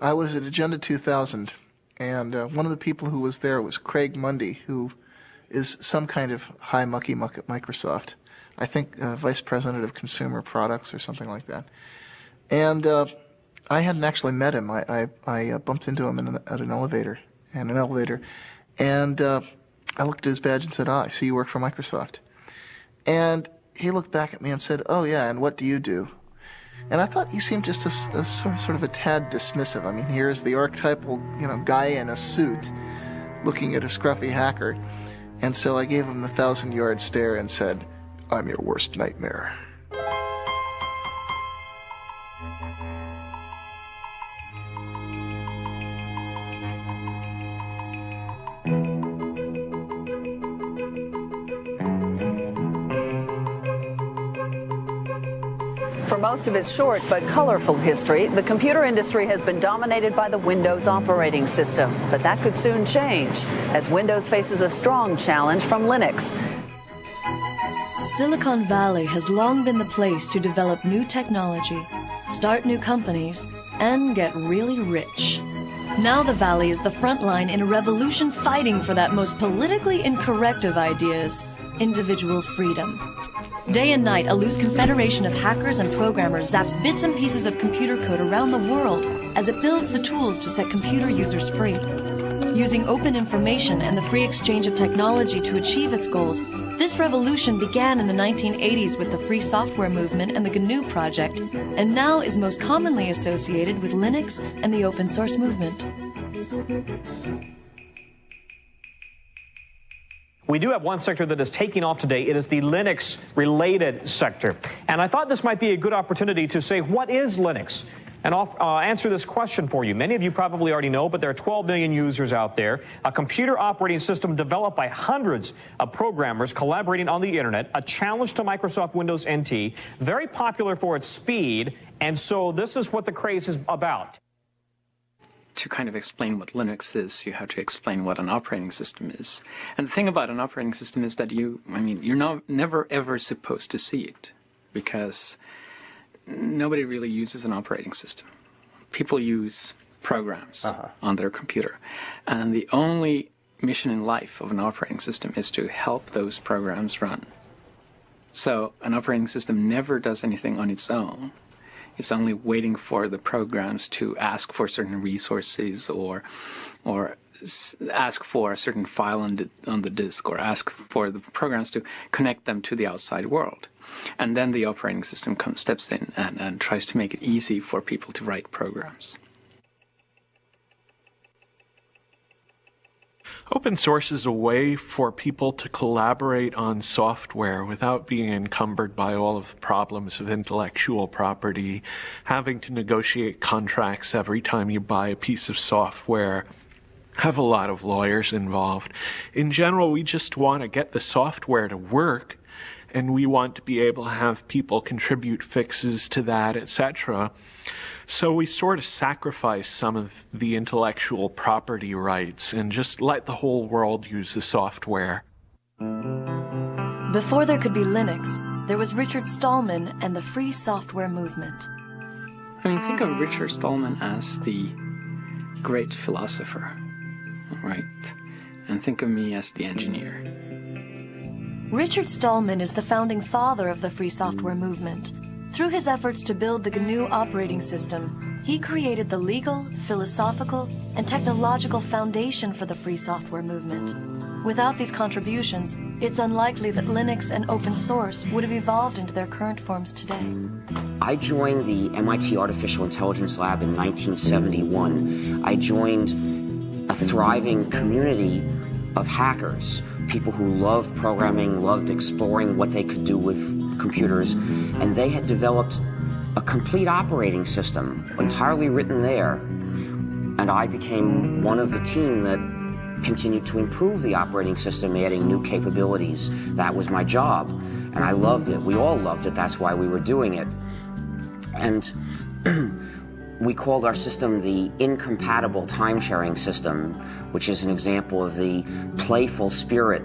I was at Agenda 2000, and one of the people who was there was Craig Mundy, who is some kind of high mucky muck at Microsoft. I think Vice President of Consumer Products or something like that. And I hadn't actually met him. I bumped into him at an elevator, and I looked at his badge and said, "Ah, I see you work for Microsoft." And he looked back at me and said, "Oh yeah, and what do you do?" And I thought he seemed just a sort of a tad dismissive. I mean, here's the archetypal, guy in a suit looking at a scruffy hacker. And so I gave him the 1,000-yard stare and said, "I'm your worst nightmare." For most of its short but colorful history, the computer industry has been dominated by the Windows operating system. But that could soon change, as Windows faces a strong challenge from Linux. Silicon Valley has long been the place to develop new technology, start new companies, and get really rich. Now the Valley is the front line in a revolution fighting for that most politically incorrect of ideas, individual freedom. Day and night, a loose confederation of hackers and programmers zaps bits and pieces of computer code around the world as it builds the tools to set computer users free. Using open information and the free exchange of technology to achieve its goals, this revolution began in the 1980s with the free software movement and the GNU project, and now is most commonly associated with Linux and the open source movement. We do have one sector that is taking off today. It is the Linux-related sector. And I thought this might be a good opportunity to say, what is Linux? And I'll answer this question for you. Many of you probably already know, but there are 12 million users out there. A computer operating system developed by hundreds of programmers collaborating on the internet. A challenge to Microsoft Windows NT. Very popular for its speed. And so this is what the craze is about. To kind of explain what Linux is, you have to explain what an operating system is. And the thing about an operating system is that you're never ever supposed to see it, because nobody really uses an operating system. People use programs on their computer. And the only mission in life of an operating system is to help those programs run. So an operating system never does anything on its own. It's only waiting for the programs to ask for certain resources, or ask for a certain file on the disk, or ask for the programs to connect them to the outside world. And then the operating system steps in and tries to make it easy for people to write programs. Open source is a way for people to collaborate on software without being encumbered by all of the problems of intellectual property, having to negotiate contracts every time you buy a piece of software, have a lot of lawyers involved. In general, we just want to get the software to work, and we want to be able to have people contribute fixes to that, etc. So we sort of sacrifice some of the intellectual property rights and just let the whole world use the software. Before there could be Linux, there was Richard Stallman and the free software movement. I mean, think of Richard Stallman as the great philosopher, right? And think of me as the engineer. Richard Stallman is the founding father of the free software movement. Through his efforts to build the GNU operating system, he created the legal, philosophical, and technological foundation for the free software movement. Without these contributions, it's unlikely that Linux and open source would have evolved into their current forms today. I joined the MIT Artificial Intelligence Lab in 1971. I joined a thriving community of hackers, people who loved programming, loved exploring what they could do with computers, and they had developed a complete operating system entirely written there. And I became one of the team that continued to improve the operating system, adding new capabilities. That was my job, and I loved it. We all loved it. That's why we were doing it. And we called our system the incompatible time-sharing system, which is an example of the playful spirit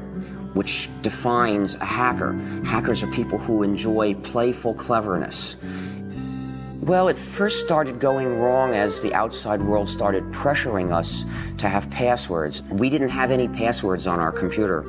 which defines a hacker. Hackers are people who enjoy playful cleverness. Well, it first started going wrong as the outside world started pressuring us to have passwords. We didn't have any passwords on our computer.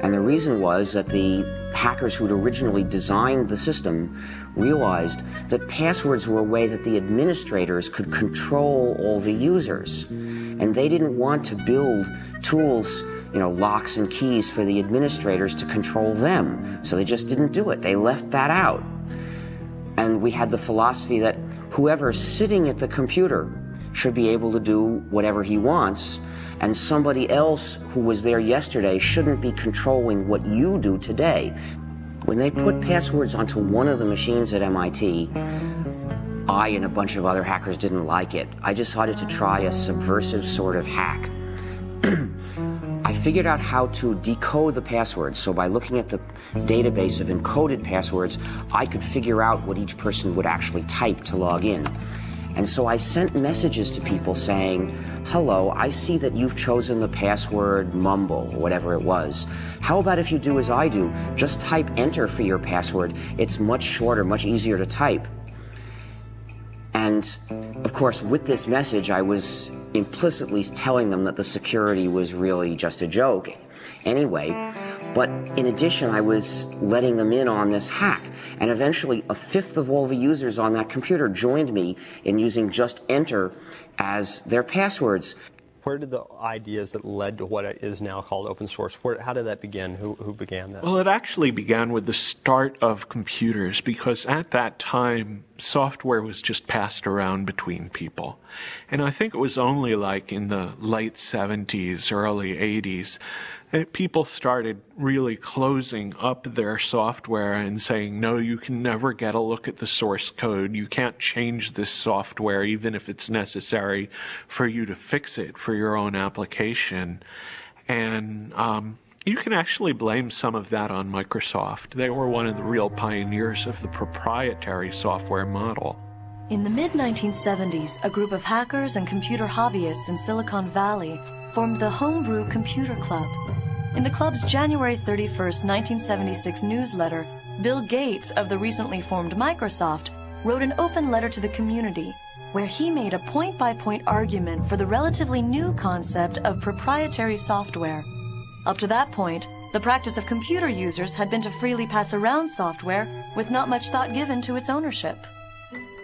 And the reason was that the hackers who'd originally designed the system realized that passwords were a way that the administrators could control all the users. And they didn't want to build tools, locks and keys for the administrators to control them. So they just didn't do it. They left that out. And we had the philosophy that whoever's sitting at the computer should be able to do whatever he wants, and somebody else who was there yesterday shouldn't be controlling what you do today. When they put passwords onto one of the machines at MIT, I and a bunch of other hackers didn't like it. I decided to try a subversive sort of hack. I figured out how to decode the passwords, so by looking at the database of encoded passwords, I could figure out what each person would actually type to log in. And so I sent messages to people saying, hello, I see that you've chosen the password mumble, or whatever it was. How about if you do as I do, just type enter for your password. It's much shorter, much easier to type. And of course, with this message, I was implicitly telling them that the security was really just a joke anyway. But in addition, I was letting them in on this hack. And eventually, a fifth of all the users on that computer joined me in using just enter as their passwords. Where did the ideas that led to what is now called open source, how did that begin? Who began that? Well, it actually began with the start of computers, because at that time, software was just passed around between people. And I think it was only like in the late 70s, early 80s, that people started really closing up their software and saying, no, you can never get a look at the source code. You can't change this software, even if it's necessary for you to fix it for your own application. And you can actually blame some of that on Microsoft. They were one of the real pioneers of the proprietary software model. In the mid-1970s, a group of hackers and computer hobbyists in Silicon Valley formed the Homebrew Computer Club. In the club's January 31st, 1976 newsletter, Bill Gates of the recently formed Microsoft wrote an open letter to the community where he made a point-by-point argument for the relatively new concept of proprietary software. Up to that point, the practice of computer users had been to freely pass around software with not much thought given to its ownership.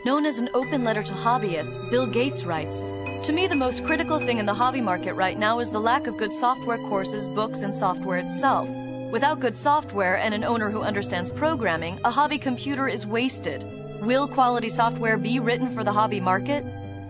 Known as an open letter to hobbyists, Bill Gates writes, "To me, the most critical thing in the hobby market right now is the lack of good software courses, books, and software itself. Without good software and an owner who understands programming, a hobby computer is wasted. Will quality software be written for the hobby market?"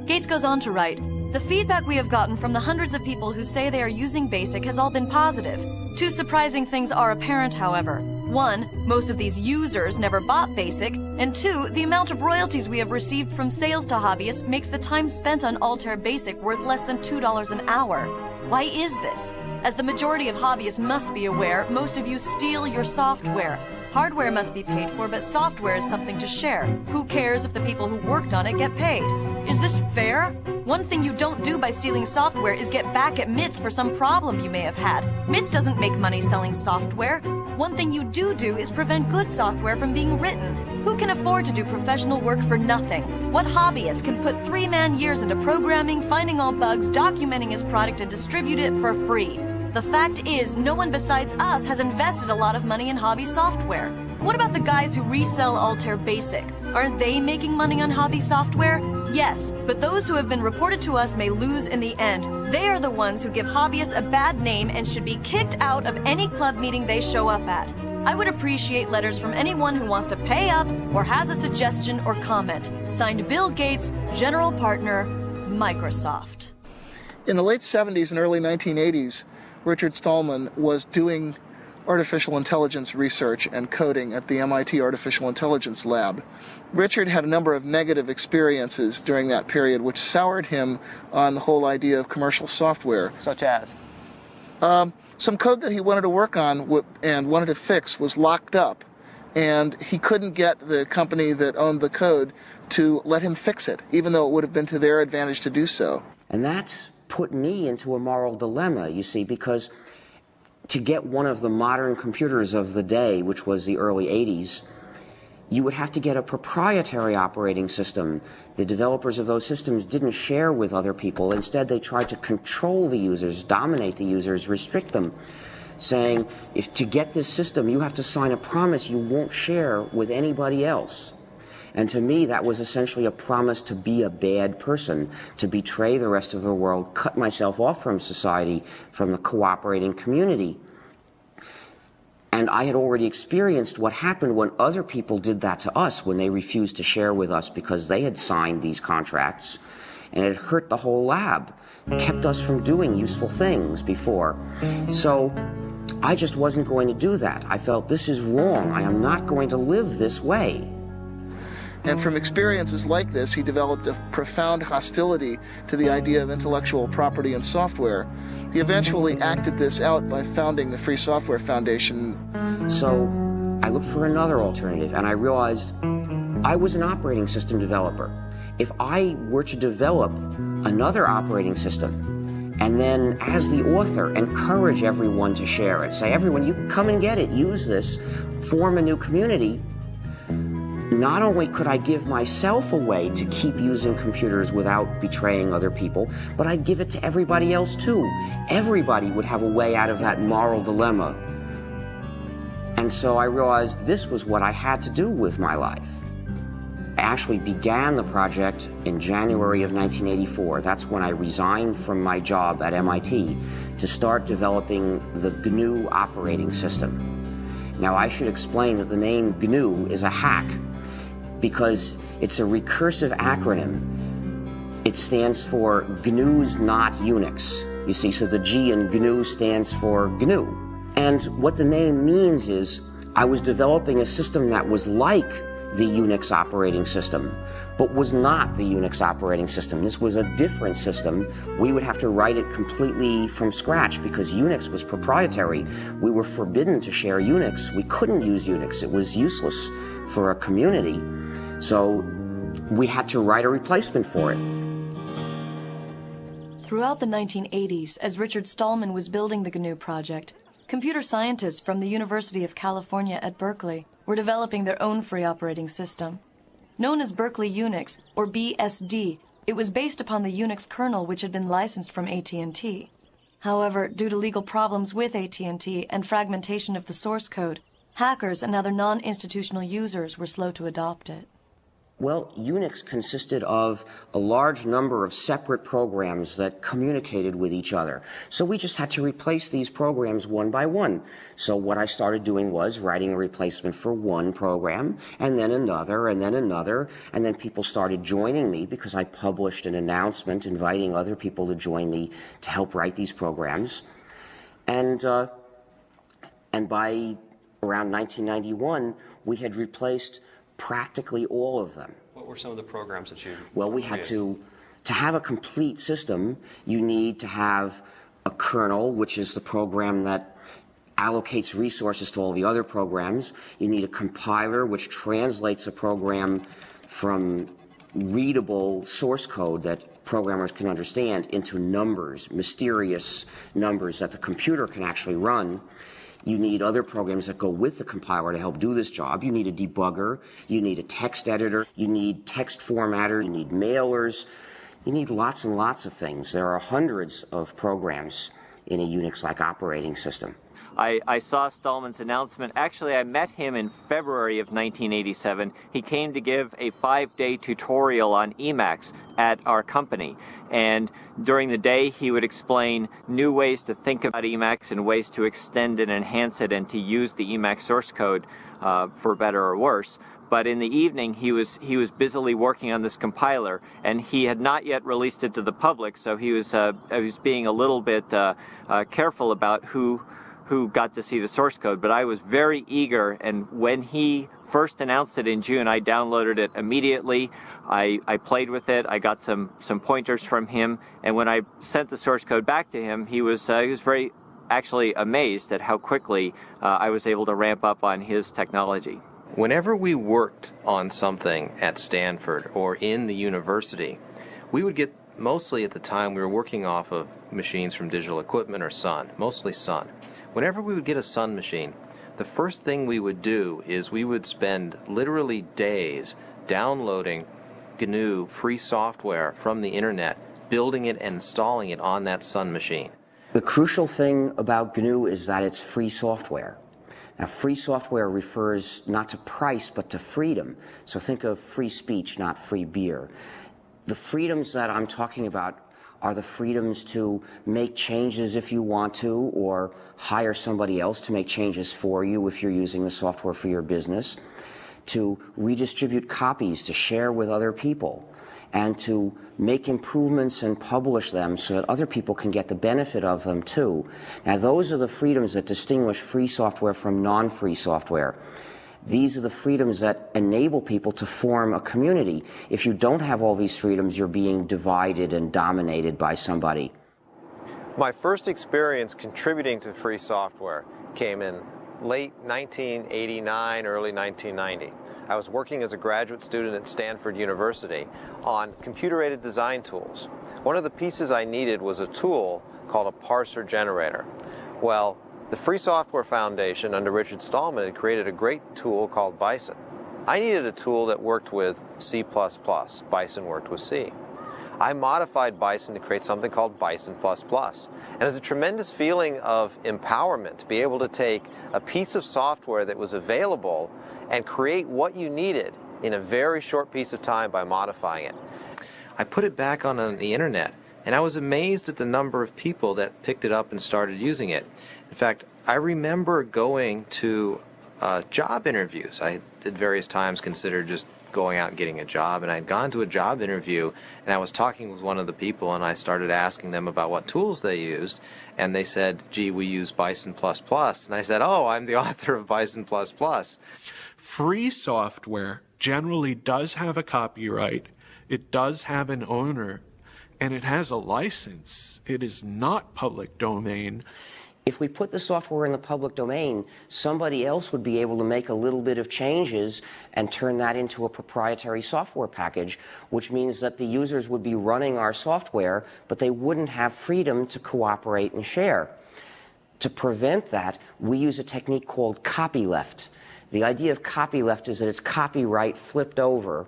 Gates goes on to write, "The feedback we have gotten from the hundreds of people who say they are using BASIC has all been positive. Two surprising things are apparent, however. One, most of these users never bought BASIC, and two, the amount of royalties we have received from sales to hobbyists makes the time spent on Altair BASIC worth less than $2 an hour. Why is this? As the majority of hobbyists must be aware, most of you steal your software. Hardware must be paid for, but software is something to share. Who cares if the people who worked on it get paid? Is this fair? One thing you don't do by stealing software is get back at MITS for some problem you may have had. MITS doesn't make money selling software. One thing you do is prevent good software from being written. Who can afford to do professional work for nothing? What hobbyist can put 3-man years into programming, finding all bugs, documenting his product, and distribute it for free? The fact is, no one besides us has invested a lot of money in hobby software. What about the guys who resell Altair BASIC? Aren't they making money on hobby software? Yes, but those who have been reported to us may lose in the end. They are the ones who give hobbyists a bad name and should be kicked out of any club meeting they show up at. I would appreciate letters from anyone who wants to pay up or has a suggestion or comment. Signed, Bill Gates, General Partner, Microsoft." In the late 70s and early 1980s, Richard Stallman was doing artificial intelligence research and coding at the MIT Artificial Intelligence Lab. Richard had a number of negative experiences during that period which soured him on the whole idea of commercial software. Such as? Some code that he wanted to work on and wanted to fix was locked up, and he couldn't get the company that owned the code to let him fix it, even though it would have been to their advantage to do so. And that put me into a moral dilemma, you see, because to get one of the modern computers of the day, which was the early 80s, you would have to get a proprietary operating system. The developers of those systems didn't share with other people. Instead, they tried to control the users, dominate the users, restrict them, saying, if to get this system, you have to sign a promise you won't share with anybody else. And to me, that was essentially a promise to be a bad person, to betray the rest of the world, cut myself off from society, from the cooperating community. And I had already experienced what happened when other people did that to us, when they refused to share with us because they had signed these contracts, and it hurt the whole lab, kept us from doing useful things before. So I just wasn't going to do that. I felt, this is wrong. I am not going to live this way. And from experiences like this, he developed a profound hostility to the idea of intellectual property in software. He eventually acted this out by founding the Free Software Foundation. So I looked for another alternative, and I realized I was an operating system developer. If I were to develop another operating system, and then as the author encourage everyone to share it, say, everyone, you come and get it, use this, form a new community, not only could I give myself a way to keep using computers without betraying other people, but I'd give it to everybody else too. Everybody would have a way out of that moral dilemma. And so I realized this was what I had to do with my life. I actually began the project in January of 1984. That's when I resigned from my job at MIT to start developing the GNU operating system. Now I should explain that the name GNU is a hack, because it's a recursive acronym. It stands for GNU's not Unix. You see, so the G in GNU stands for GNU. And what the name means is I was developing a system that was like the Unix operating system, but was not the Unix operating system. This was a different system. We would have to write it completely from scratch because Unix was proprietary. We were forbidden to share Unix. We couldn't use Unix. It was useless for a community. So we had to write a replacement for it. Throughout the 1980s, as Richard Stallman was building the GNU project, computer scientists from the University of California at Berkeley were developing their own free operating system. Known as Berkeley Unix, or BSD, it was based upon the Unix kernel which had been licensed from AT&T. However, due to legal problems with AT&T and fragmentation of the source code, hackers and other non-institutional users were slow to adopt it. Well, Unix consisted of a large number of separate programs that communicated with each other. So we just had to replace these programs one by one. So what I started doing was writing a replacement for one program, and then another, and then another, and then people started joining me because I published an announcement inviting other people to join me to help write these programs. And by around 1991, we had replaced practically all of them. What were some of the programs that you Well, we had to have a complete system, you need to have a kernel, which is the program that allocates resources to all the other programs. You need a compiler, which translates a program from readable source code that programmers can understand into numbers, mysterious numbers that the computer can actually run. You need other programs that go with the compiler to help do this job. You need a debugger. You need a text editor. You need text formatter. You need mailers. You need lots and lots of things. There are hundreds of programs in a Unix-like operating system. I saw Stallman's announcement. Actually, I met him in February of 1987. He came to give a 5-day tutorial on Emacs at our company. And during the day, he would explain new ways to think about Emacs and ways to extend and enhance it and to use the Emacs source code for better or worse. But in the evening, he was busily working on this compiler, and he had not yet released it to the public, so he was being a little bit careful about who got to see the source code. But I was very eager, and when he first announced it in June, I downloaded it immediately. I played with it. I got some pointers from him, and when I sent the source code back to him, he was very actually amazed at how quickly I was able to ramp up on his technology. Whenever we worked on something at Stanford or in the university, we would get, mostly at the time we were working off of machines from Digital Equipment or Sun, mostly Sun. Whenever we would get a Sun machine, the first thing we would do is we would spend literally days downloading GNU free software from the internet, building it and installing it on that Sun machine. The crucial thing about GNU is that it's free software. Now, free software refers not to price, but to freedom. So think of free speech, not free beer. The freedoms that I'm talking about are the freedoms to make changes if you want to, or hire somebody else to make changes for you if you're using the software for your business, to redistribute copies, to share with other people, and to make improvements and publish them so that other people can get the benefit of them too. Now, those are the freedoms that distinguish free software from non-free software. These are the freedoms that enable people to form a community. If you don't have all these freedoms, you're being divided and dominated by somebody. My first experience contributing to free software came in late 1989, early 1990. I was working as a graduate student at Stanford University on computer-aided design tools. One of the pieces I needed was a tool called a parser generator. Well, the Free Software Foundation under Richard Stallman had created a great tool called Bison. I needed a tool that worked with C++. Bison worked with C. I modified Bison to create something called Bison++. And it was a tremendous feeling of empowerment to be able to take a piece of software that was available and create what you needed in a very short piece of time by modifying it. I put it back on the internet, and I was amazed at the number of people that picked it up and started using it. In fact, I remember going to job interviews. I at various times considered just going out and getting a job, and I'd gone to a job interview, and I was talking with one of the people, and I started asking them about what tools they used, and they said, gee, we use Bison++, and I said, oh, I'm the author of Bison++. Free software generally does have a copyright, it does have an owner, and it has a license. It is not public domain. If we put the software in the public domain, somebody else would be able to make a little bit of changes and turn that into a proprietary software package, which means that the users would be running our software, but they wouldn't have freedom to cooperate and share. To prevent that, we use a technique called copyleft. The idea of copyleft is that it's copyright flipped over.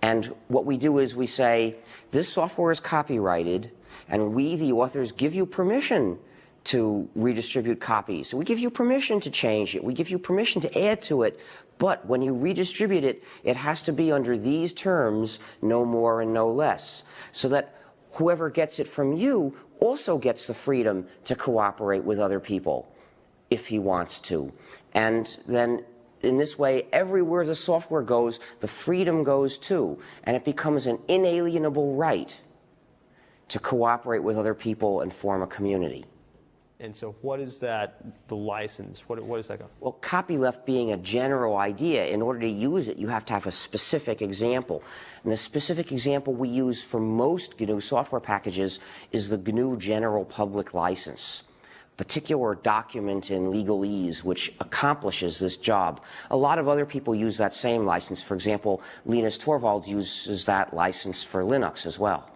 And what we do is we say, this software is copyrighted, and we, the authors, give you permission to redistribute copies. So we give you permission to change it. We give you permission to add to it. But when you redistribute it, it has to be under these terms, no more and no less, so that whoever gets it from you also gets the freedom to cooperate with other people if he wants to. And then in this way, everywhere the software goes, the freedom goes too, and it becomes an inalienable right to cooperate with other people and form a community. And so what is that, the license? What is that? Well, copyleft being a general idea, in order to use it, you have to have a specific example. And the specific example we use for most GNU software packages is the GNU General Public License, a particular document in legalese which accomplishes this job. A lot of other people use that same license. For example, Linus Torvalds uses that license for Linux as well.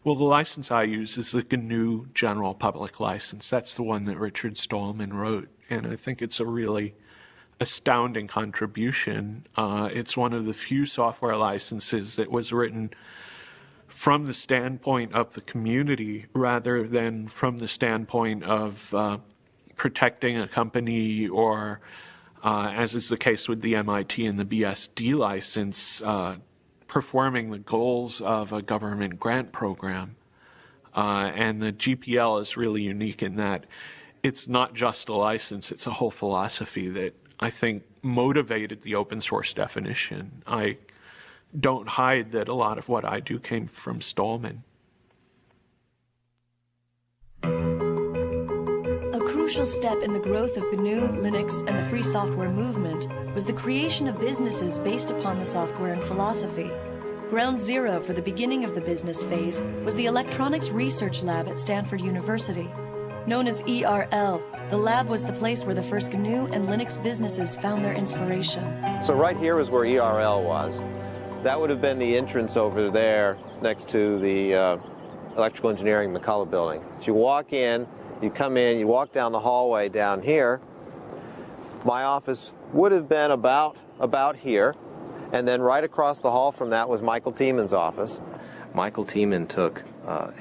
Well, the license I use is the GNU General Public License. That's the one that Richard Stallman wrote, and I think it's a really astounding contribution. It's one of the few software licenses that was written from the standpoint of the community rather than from the standpoint of protecting a company or, as is the case with the MIT and the BSD license, performing the goals of a government grant program. And the GPL is really unique in that it's not just a license, it's a whole philosophy that I think motivated the open source definition. I don't hide that a lot of what I do came from Stallman. A crucial step in the growth of GNU, Linux, and the free software movement was the creation of businesses based upon the software and philosophy. Ground zero for the beginning of the business phase was the Electronics Research Lab at Stanford University. Known as ERL, the lab was the place where the first GNU and Linux businesses found their inspiration. So right here is where ERL was. That would have been the entrance over there next to the Electrical Engineering McCullough building. So you walk in, you come in, you walk down the hallway down here, My office would have been about here, and then right across the hall from that was Michael Tieman's office. Michael Tieman took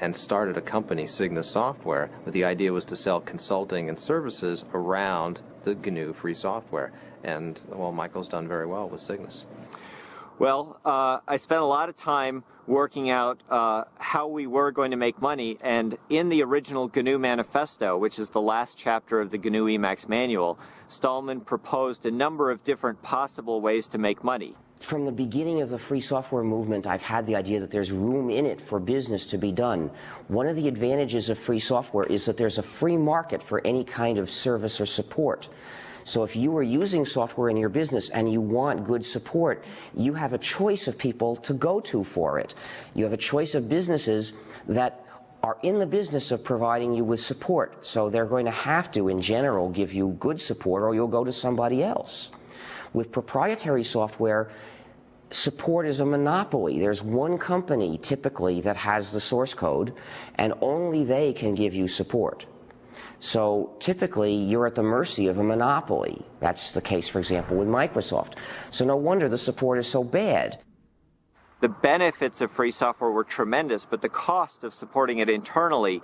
and started a company, Cygnus Software, but the idea was to sell consulting and services around the GNU free software. And, well, Michael's done very well with Cygnus. Well, I spent a lot of time working out how we were going to make money, and in the original GNU manifesto, which is the last chapter of the GNU Emacs manual, Stallman proposed a number of different possible ways to make money. From the beginning of the free software movement, I've had the idea that there's room in it for business to be done. One of the advantages of free software is that there's a free market for any kind of service or support. So if you are using software in your business and you want good support, you have a choice of people to go to for it. You have a choice of businesses that are in the business of providing you with support. So they're going to have to, in general, give you good support, or you'll go to somebody else. With proprietary software, support is a monopoly. There's one company, typically, that has the source code, and only they can give you support. So typically, you're at the mercy of a monopoly. That's the case, for example, with Microsoft. So no wonder the support is so bad. The benefits of free software were tremendous, but the cost of supporting it internally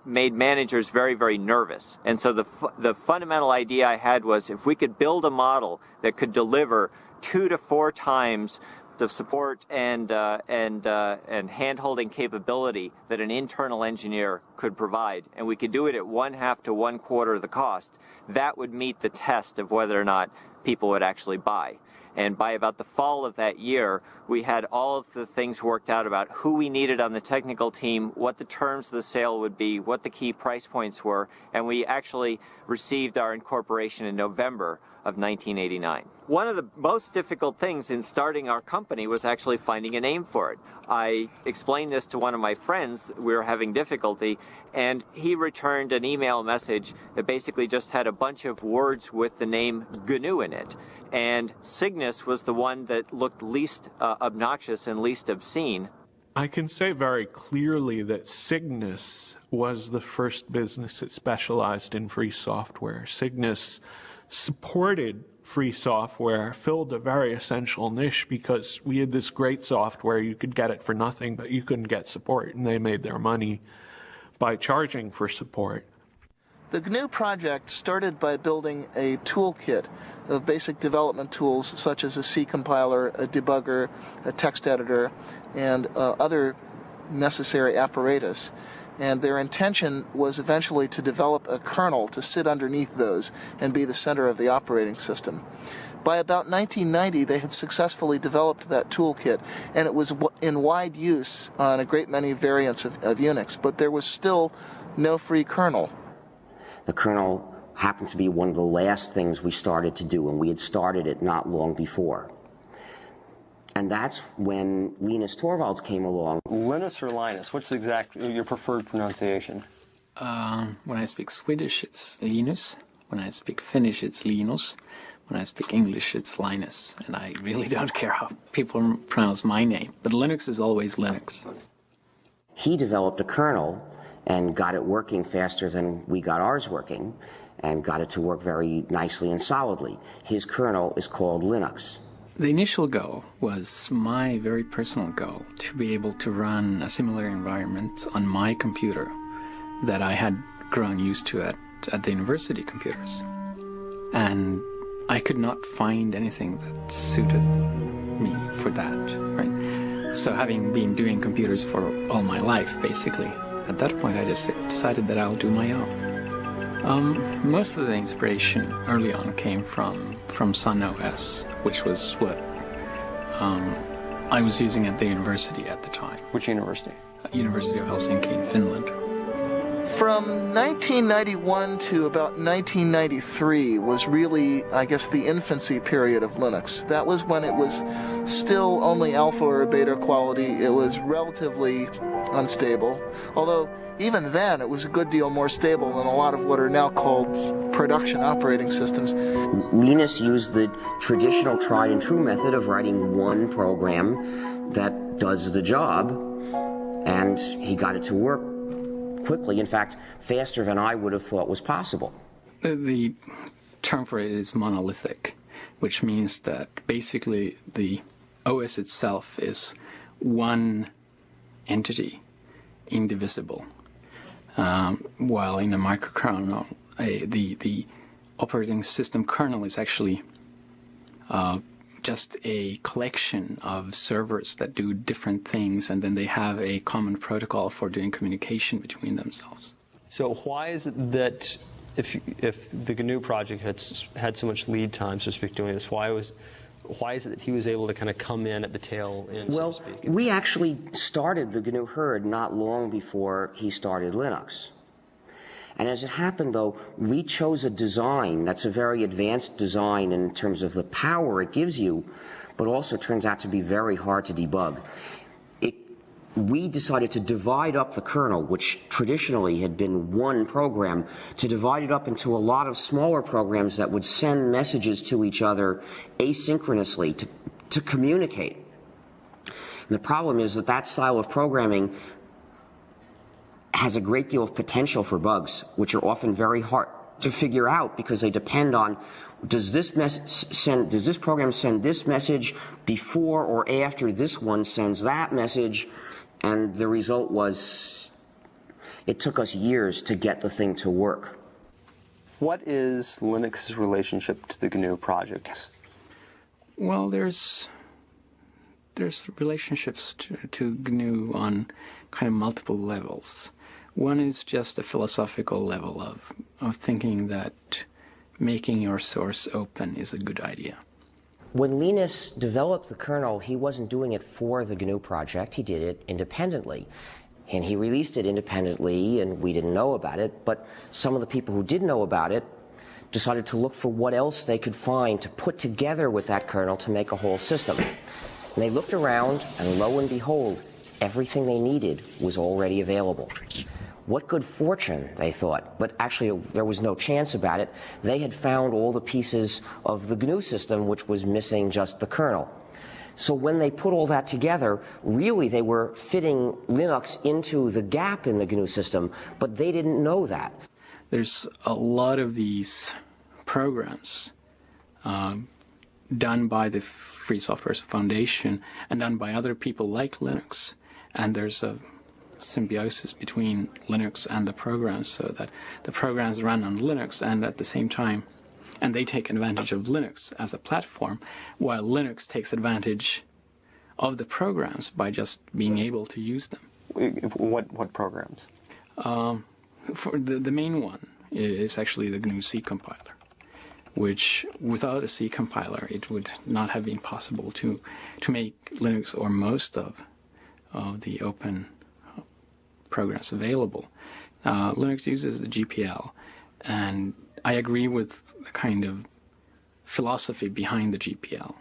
made managers very, very nervous. And so the fundamental idea I had was, if we could build a model that could deliver 2 to 4 times of support and hand-holding capability that an internal engineer could provide, and we could do it at 1/2 to 1/4 of the cost, that would meet the test of whether or not people would actually buy. And by about the fall of that year, we had all of the things worked out about who we needed on the technical team, what the terms of the sale would be, what the key price points were, and we actually received our incorporation in November of 1989. One of the most difficult things in starting our company was actually finding a name for it. I explained this to one of my friends. We were having difficulty, and he returned an email message that basically just had a bunch of words with the name GNU in it. And Cygnus was the one that looked least obnoxious and least obscene. I can say very clearly that Cygnus was the first business that specialized in free software. Cygnus supported free software, filled a very essential niche because we had this great software. You could get it for nothing, but you couldn't get support, and they made their money by charging for support. The GNU project started by building a toolkit of basic development tools such as a C compiler, a debugger, a text editor, and other necessary apparatus. And their intention was eventually to develop a kernel to sit underneath those and be the center of the operating system. By about 1990, they had successfully developed that toolkit, and it was in wide use on a great many variants of Unix, but there was still no free kernel. The kernel happened to be one of the last things we started to do, and we had started it not long before. And that's when Linus Torvalds came along. Linus or Linus? What's your preferred pronunciation? When I speak Swedish, it's Linus. When I speak Finnish, it's Linus. When I speak English, it's Linus. And I really don't care how people pronounce my name. But Linux is always Linux. He developed a kernel and got it working faster than we got ours working, and got it to work very nicely and solidly. His kernel is called Linux. The initial goal was my very personal goal, to be able to run a similar environment on my computer that I had grown used to at the university computers. And I could not find anything that suited me for that, right? So having been doing computers for all my life, basically, at that point I just decided that I'll do my own. Most of the inspiration early on came from Sun OS, which was what I was using at the university at the time. Which university? University of Helsinki in Finland. From 1991 to about 1993 was really, I guess, the infancy period of Linux. That was when it was still only alpha or beta quality. It was relatively unstable, although even then it was a good deal more stable than a lot of what are now called production operating systems. Linus used the traditional tried and true method of writing one program that does the job, and he got it to work quickly, in fact, faster than I would have thought was possible. The term for it is monolithic, which means that basically the OS itself is one entity, indivisible, while in a microkernel, the operating system kernel is actually just a collection of servers that do different things, and then they have a common protocol for doing communication between themselves. So why is it that if the GNU project had so much lead time, so to speak, doing this, why is it that he was able to kind of come in at the tail end, well, so to speak? We actually started the GNU herd not long before he started Linux. And as it happened, though, we chose a design that's a very advanced design in terms of the power it gives you, but also turns out to be very hard to debug. We decided to divide up the kernel, which traditionally had been one program, to divide it up into a lot of smaller programs that would send messages to each other asynchronously to communicate. And the problem is that that style of programming has a great deal of potential for bugs, which are often very hard to figure out because they depend on does this program send this message before or after this one sends that message, and the result was it took us years to get the thing to work. What is Linux's relationship to the GNU project? Well, there's relationships to GNU on kind of multiple levels. One is just a philosophical level of thinking that making your source open is a good idea. When Linus developed the kernel, he wasn't doing it for the GNU project. He did it independently. And he released it independently, and we didn't know about it. But some of the people who did know about it decided to look for what else they could find to put together with that kernel to make a whole system. And they looked around, and lo and behold, everything they needed was already available. What good fortune, they thought, but actually there was no chance about it. They had found all the pieces of the GNU system, which was missing just the kernel. So when they put all that together, really they were fitting Linux into the gap in the GNU system, but they didn't know that. There's a lot of these programs done by the Free Software Foundation and done by other people like Linux, and there's a symbiosis between Linux and the programs, so that the programs run on Linux and at the same time, and they take advantage of Linux as a platform, while Linux takes advantage of the programs by just being able to use them. What programs? For the main one is actually the GNU C compiler, which without a C compiler it would not have been possible to make Linux or most of the open programs available. Linux uses the GPL, and I agree with the kind of philosophy behind the GPL.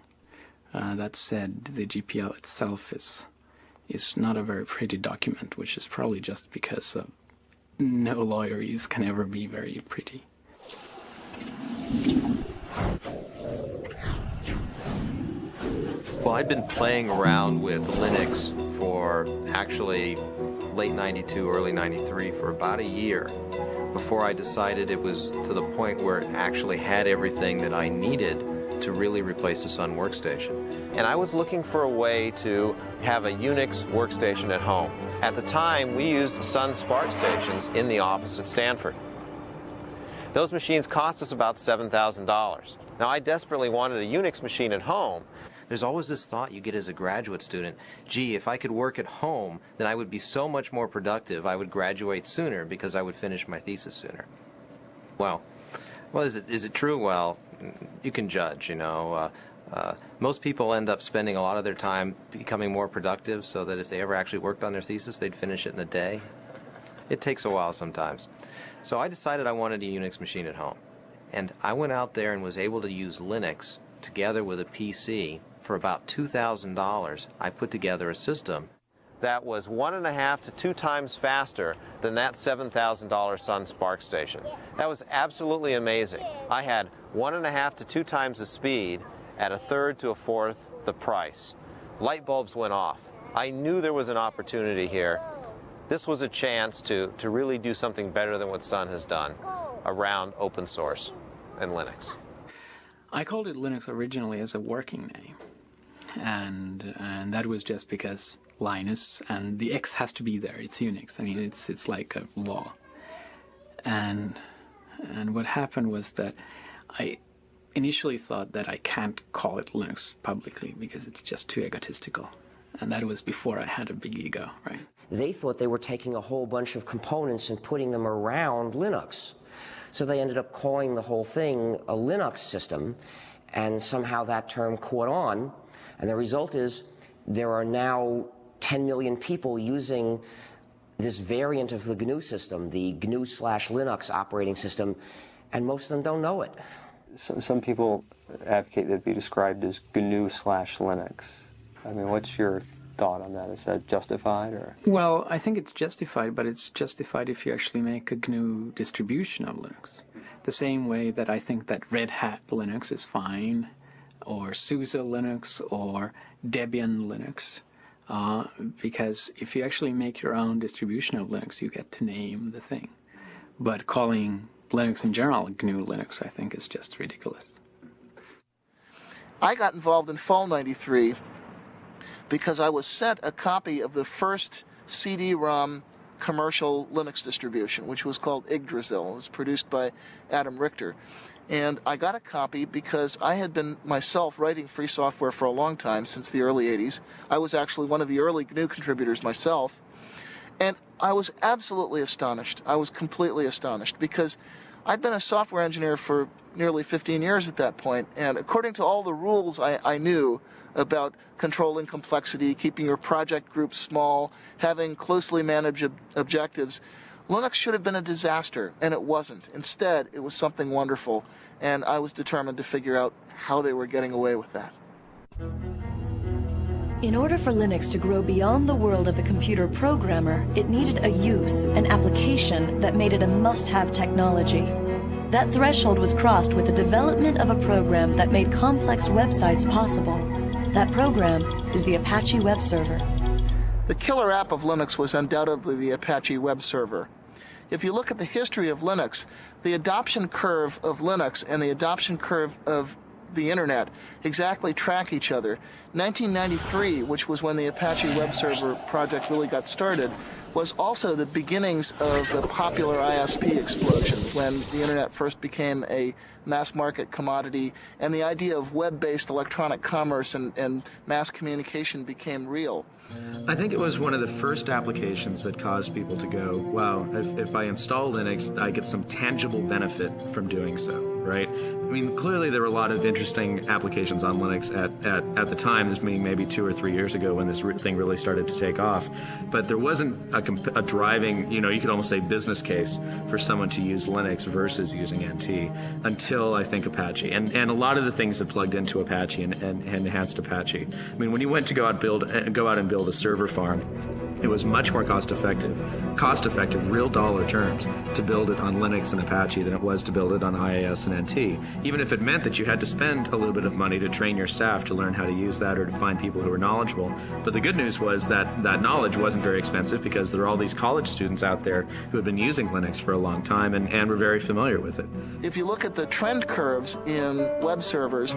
That said, the GPL itself is not a very pretty document, which is probably just because no lawyers can ever be very pretty. Well, I'd been playing around with Linux for actually late 92, early 93 for about a year before I decided it was to the point where it actually had everything that I needed to really replace the Sun workstation. And I was looking for a way to have a Unix workstation at home. At the time, we used Sun Spark stations in the office at Stanford. Those machines cost us about $7,000. Now, I desperately wanted a Unix machine at home. There's always this thought you get as a graduate student, gee, if I could work at home, then I would be so much more productive. I would graduate sooner because I would finish my thesis sooner. Well, is it true? Well, you can judge, you know. Most people end up spending a lot of their time becoming more productive so that if they ever actually worked on their thesis, they'd finish it in a day. It takes a while sometimes. So I decided I wanted a Unix machine at home. And I went out there and was able to use Linux together with a PC. For about $2,000, I put together a system that was 1.5 to 2 times faster than that $7,000 Sun Spark station. That was absolutely amazing. I had 1.5 to 2 times the speed at 1/3 to 1/4 the price. Light bulbs went off. I knew there was an opportunity here. This was a chance to really do something better than what Sun has done around open source. and Linux? I called it Linux originally as a working name, and that was just because Linus, and the X has to be there. It's Unix. I mean, it's like a law. And what happened was that I initially thought that I can't call it Linux publicly because it's just too egotistical, and that was before I had a big ego, right? They thought they were taking a whole bunch of components and putting them around Linux. So they ended up calling the whole thing a Linux system, and somehow that term caught on, and the result is there are now 10 million people using this variant of the GNU system, the GNU/Linux operating system, and most of them don't know it. Some people advocate that it be described as GNU/Linux. I mean, what's your thought on that? Is that justified, or? Well, I think it's justified, but it's justified if you actually make a GNU distribution of Linux. The same way that I think that Red Hat Linux is fine, or SUSE Linux, or Debian Linux. Because if you actually make your own distribution of Linux, you get to name the thing. But calling Linux in general GNU Linux, I think, is just ridiculous. I got involved in Fall '93 because I was sent a copy of the first CD-ROM commercial Linux distribution, which was called Yggdrasil. It was produced by Adam Richter. And I got a copy because I had been myself writing free software for a long time, since the early 80s. I was actually one of the early GNU contributors myself. And I was absolutely astonished. I was completely astonished because I'd been a software engineer for nearly 15 years at that point. And according to all the rules I knew about controlling complexity, keeping your project groups small, having closely managed objectives, Linux should have been a disaster, and it wasn't. Instead, it was something wonderful, and I was determined to figure out how they were getting away with that. In order for Linux to grow beyond the world of the computer programmer, it needed a use, an application that made it a must-have technology. That threshold was crossed with the development of a program that made complex websites possible. That program is the Apache web server. The killer app of Linux was undoubtedly the Apache web server. If you look at the history of Linux, the adoption curve of Linux and the adoption curve of the Internet exactly track each other. 1993, which was when the Apache web server project really got started, was also the beginnings of the popular ISP explosion, when the Internet first became a mass market commodity and the idea of web-based electronic commerce and mass communication became real. I think it was one of the first applications that caused people to go, wow, if I install Linux, I get some tangible benefit from doing so, right? I mean, clearly there were a lot of interesting applications on Linux at the time, this being maybe 2 or 3 years ago when this thing really started to take off. But there wasn't a driving, you could almost say business case for someone to use Linux versus using NT until, I think, Apache. And a lot of the things that plugged into Apache and enhanced Apache. I mean, when you went to go out and build a server farm, it was much more cost effective, real dollar terms, to build it on Linux and Apache than it was to build it on IIS and NT, even if it meant that you had to spend a little bit of money to train your staff to learn how to use that or to find people who were knowledgeable. But the good news was that that knowledge wasn't very expensive because there are all these college students out there who had been using Linux for a long time and were very familiar with it. If you look at the trend curves in web servers,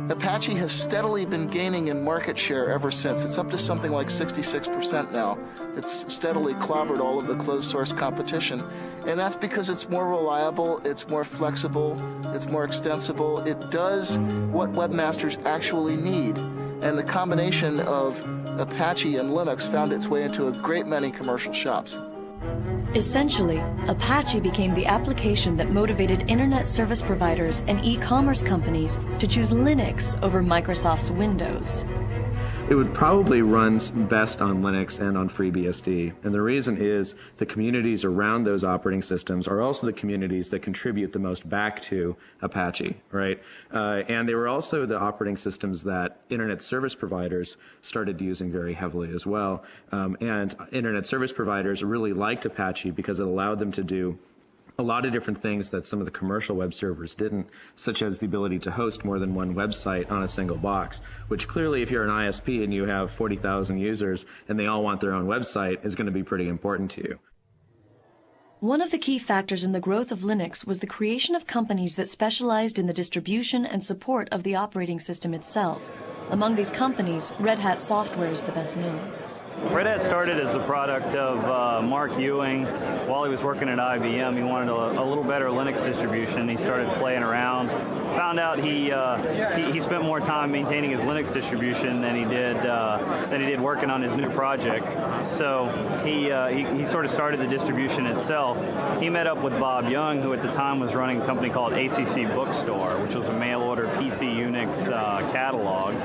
Apache has steadily been gaining in market share ever since. It's up to something like 66% now. It's steadily clobbered all of the closed source competition. And that's because it's more reliable, it's more flexible, it's more extensible. It does what webmasters actually need. And the combination of Apache and Linux found its way into a great many commercial shops. Essentially, Apache became the application that motivated internet service providers and e-commerce companies to choose Linux over Microsoft's Windows. It would probably run best on Linux and on FreeBSD. And the reason is the communities around those operating systems are also the communities that contribute the most back to Apache, right? And they were also the operating systems that internet service providers started using very heavily as well. And internet service providers really liked Apache because it allowed them to do a lot of different things that some of the commercial web servers didn't, such as the ability to host more than one website on a single box, which clearly if you're an ISP and you have 40,000 users and they all want their own website is going to be pretty important to you. One of the key factors in the growth of Linux was the creation of companies that specialized in the distribution and support of the operating system itself. Among these companies, Red Hat Software is the best known. Red Hat started as a product of Mark Ewing. While he was working at IBM, he wanted a little better Linux distribution. He started playing around. Found out he spent more time maintaining his Linux distribution than he did working on his new project. So he sort of started the distribution itself. He met up with Bob Young, who at the time was running a company called ACC Bookstore, which was a mail-order PC Unix catalog.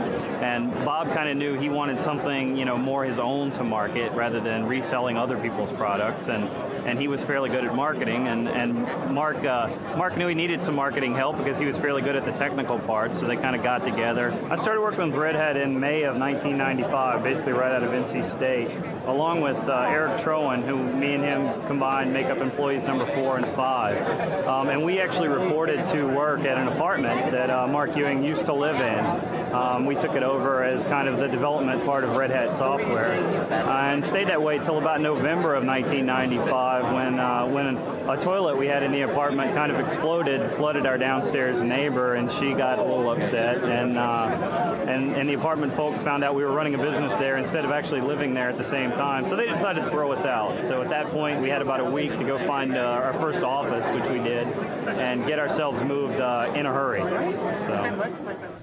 And Bob kind of knew he wanted something, more his own to market rather than reselling other people's products, and he was fairly good at marketing, and Mark knew he needed some marketing help because he was fairly good at the technical part, so they kind of got together. I started working with Red Hat in May of 1995, basically right out of NC State, along with Eric Trowan, who me and him combined make up employees number 4 and 5. And we actually reported to work at an apartment that Mark Ewing used to live in. We took it over as kind of the development part of Red Hat Software. And stayed that way till about November of 1995 when a toilet we had in the apartment kind of exploded, flooded our downstairs neighbor, and she got a little upset. And the apartment folks found out we were running a business there instead of actually living there at the same time. So they decided to throw us out. So at that point, we had about a week to go find our first office, which we did, and get ourselves moved in a hurry. So.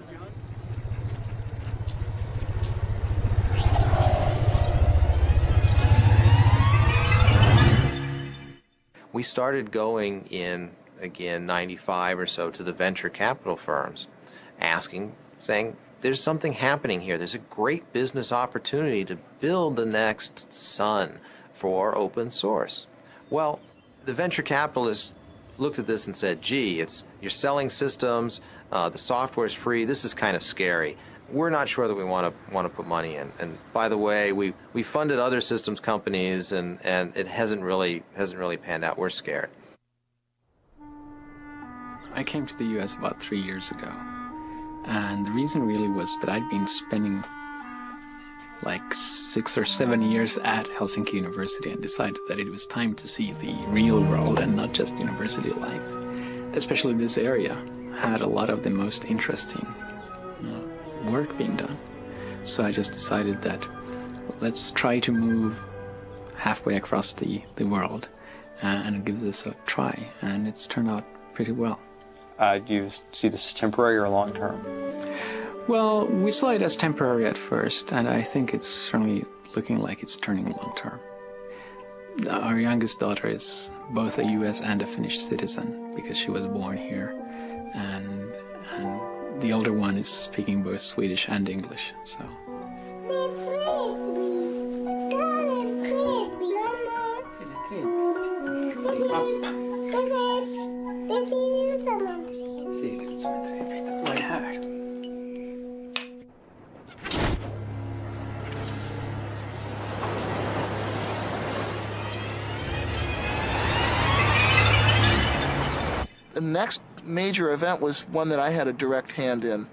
We started going in, again, 95 or so to the venture capital firms, saying, there's something happening here. There's a great business opportunity to build the next Sun for open source. Well, the venture capitalists looked at this and said, gee, you're selling systems, the software is free, this is kind of scary. We're not sure that we want to put money in. And by the way, we funded other systems companies, and it hasn't really panned out. We're scared. I came to the U.S. about 3 years ago, and the reason really was that I'd been spending like 6 or 7 years at Helsinki University and decided that it was time to see the real world and not just university life. Especially this area had a lot of the most interesting work being done. So I just decided that let's try to move halfway across the world and give this a try, and it's turned out pretty well. Do you see this as temporary or long-term? Well, we saw it as temporary at first, and I think it's certainly looking like it's turning long-term. Our youngest daughter is both a US and a Finnish citizen because she was born here, and the older one is speaking both Swedish and English, so. The next major event was one that I had a direct hand in.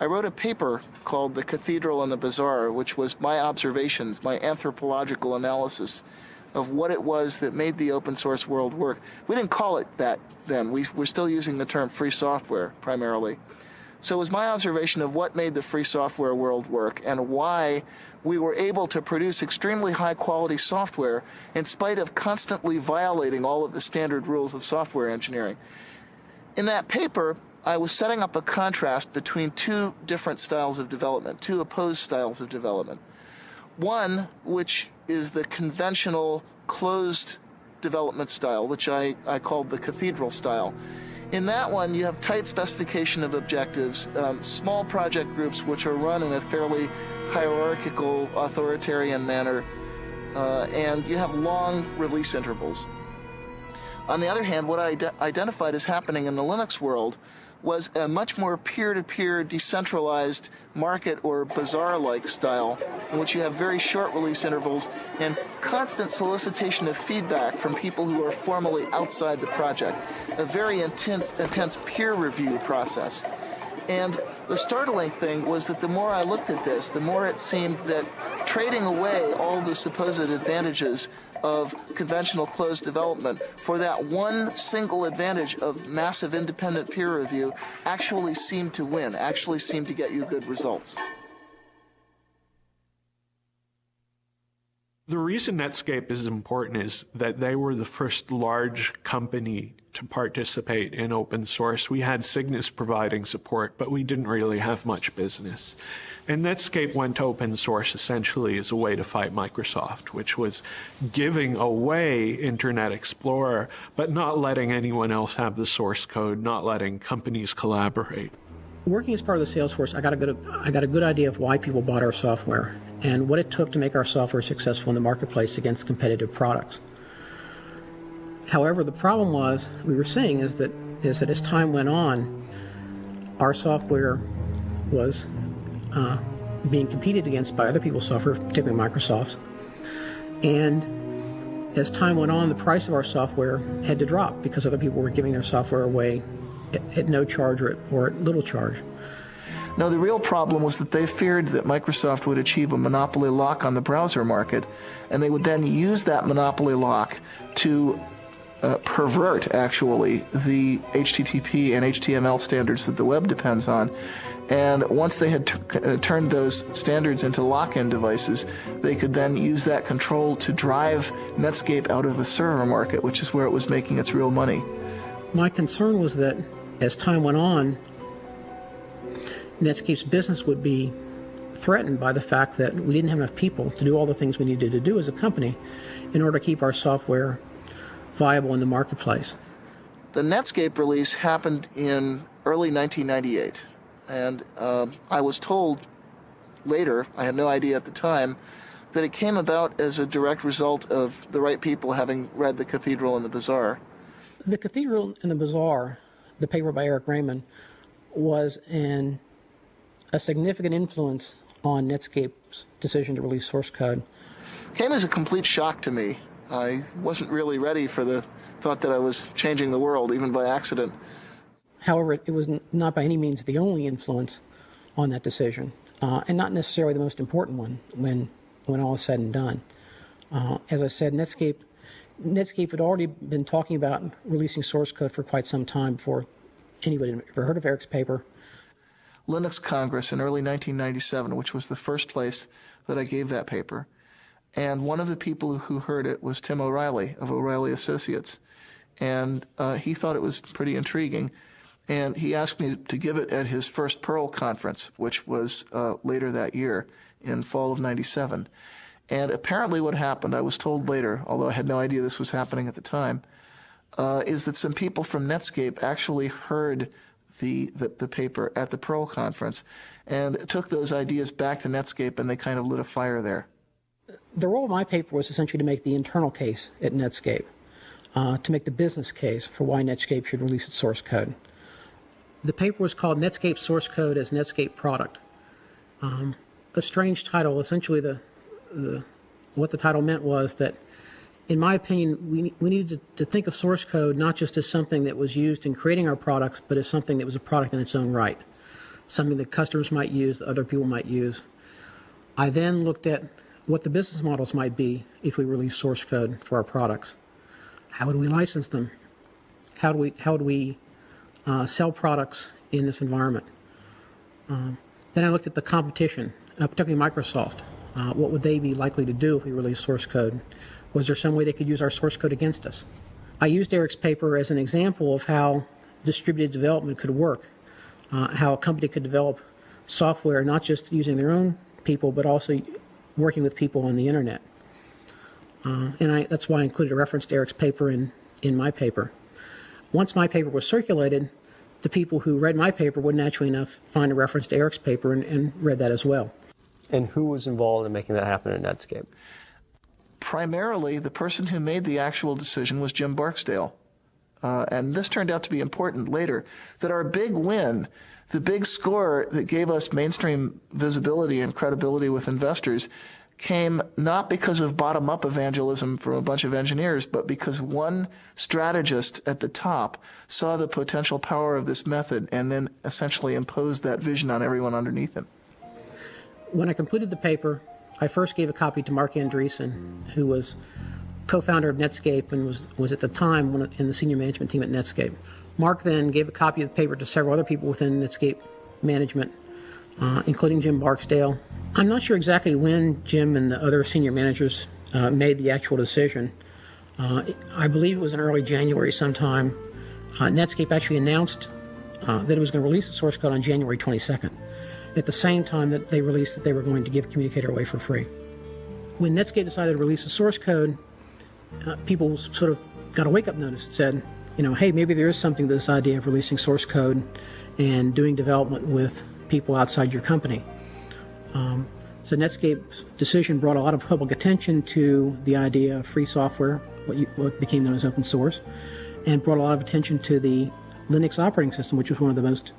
I wrote a paper called The Cathedral and the Bazaar, which was my observations, my anthropological analysis of what it was that made the open source world work. We didn't call it that then. We're still using the term free software primarily. So it was my observation of what made the free software world work and why we were able to produce extremely high quality software in spite of constantly violating all of the standard rules of software engineering. In that paper, I was setting up a contrast between two different styles of development, two opposed styles of development. One, which is the conventional closed development style, which I called the cathedral style. In that one, you have tight specification of objectives, small project groups which are run in a fairly hierarchical, authoritarian manner, and you have long release intervals. On the other hand, what I identified as happening in the Linux world was a much more peer-to-peer, decentralized market or bazaar-like style in which you have very short release intervals and constant solicitation of feedback from people who are formally outside the project, a very intense peer review process. And the startling thing was that the more I looked at this, the more it seemed that trading away all the supposed advantages of conventional closed development for that one single advantage of massive independent peer review actually seemed to win, actually seemed to get you good results. The reason Netscape is important is that they were the first large company to participate in open source. We had Cygnus providing support, but we didn't really have much business. And Netscape went to open source essentially as a way to fight Microsoft, which was giving away Internet Explorer, but not letting anyone else have the source code, not letting companies collaborate. Working as part of the sales force, I got a good idea of why people bought our software and what it took to make our software successful in the marketplace against competitive products. However, the problem we were seeing is that as time went on, our software was being competed against by other people's software, particularly Microsoft's. And as time went on, the price of our software had to drop because other people were giving their software away at no charge or at little charge. No, the real problem was that they feared that Microsoft would achieve a monopoly lock on the browser market, and they would then use that monopoly lock to pervert, actually, the HTTP and HTML standards that the web depends on. And once they had turned those standards into lock-in devices, they could then use that control to drive Netscape out of the server market, which is where it was making its real money. My concern was that as time went on, Netscape's business would be threatened by the fact that we didn't have enough people to do all the things we needed to do as a company in order to keep our software viable in the marketplace. The Netscape release happened in early 1998, and I was told later, I had no idea at the time, that it came about as a direct result of the right people having read The Cathedral and the Bazaar. The Cathedral and the Bazaar, the paper by Eric Raymond, was a significant influence on Netscape's decision to release source code. Came as a complete shock to me. I wasn't really ready for the thought that I was changing the world, even by accident. However, it was not by any means the only influence on that decision, and not necessarily the most important one when all is said and done. As I said, Netscape had already been talking about releasing source code for quite some time before anybody had ever heard of Eric's paper. Linux Congress in early 1997, which was the first place that I gave that paper. And one of the people who heard it was Tim O'Reilly of O'Reilly Associates. And he thought it was pretty intriguing. And he asked me to give it at his first Perl conference, which was later that year in fall of 97. And apparently what happened, I was told later, although I had no idea this was happening at the time, is that some people from Netscape actually heard the paper at the Perl conference and took those ideas back to Netscape, and they kind of lit a fire there. The role of my paper was essentially to make the internal case at Netscape, to make the business case for why Netscape should release its source code. The paper was called Netscape Source Code as Netscape Product. A strange title. Essentially, what the title meant was that, in my opinion, we needed to think of source code not just as something that was used in creating our products, but as something that was a product in its own right, something that customers might use, that other people might use. I then looked at what the business models might be if we release source code for our products. How would we license them? How would we sell products in this environment? Then I looked at the competition, particularly Microsoft. What would they be likely to do if we release source code? Was there some way they could use our source code against us? I used Eric's paper as an example of how distributed development could work, how a company could develop software not just using their own people, but also working with people on the internet. And that's why I included a reference to Eric's paper in my paper. Once my paper was circulated, the people who read my paper would naturally enough find a reference to Eric's paper and read that as well. And who was involved in making that happen at Netscape? Primarily, the person who made the actual decision was Jim Barksdale. And this turned out to be important later, that our big win, the big score that gave us mainstream visibility and credibility with investors, came not because of bottom-up evangelism from a bunch of engineers, but because one strategist at the top saw the potential power of this method and then essentially imposed that vision on everyone underneath him. When I completed the paper, I first gave a copy to Mark Andreessen, who was co-founder of Netscape and was at the time in the senior management team at Netscape. Mark then gave a copy of the paper to several other people within Netscape management, including Jim Barksdale. I'm not sure exactly when Jim and the other senior managers made the actual decision. I believe it was in early January sometime. Netscape actually announced that it was going to release the source code on January 22nd, at the same time that they released that they were going to give Communicator away for free. When Netscape decided to release the source code, people sort of got a wake-up notice that said, you know, hey, maybe there is something to this idea of releasing source code and doing development with people outside your company. So Netscape's decision brought a lot of public attention to the idea of free software, what became known as open source, and brought a lot of attention to the Linux operating system, which was one of the most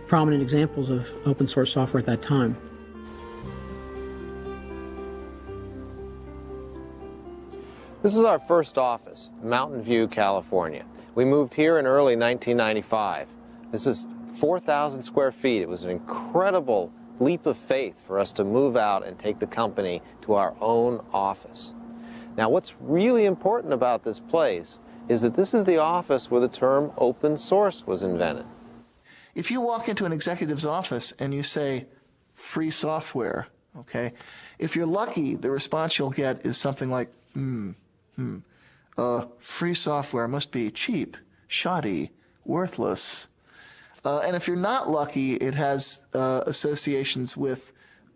prominent examples of open source software at that time. This is our first office, Mountain View, California. We moved here in early 1995. This is 4,000 square feet. It was an incredible leap of faith for us to move out and take the company to our own office. Now, what's really important about this place is that this is the office where the term open source was invented. If you walk into an executive's office and you say, free software, okay, if you're lucky, the response you'll get is something like, free software must be cheap, shoddy, worthless. And if you're not lucky, it has associations with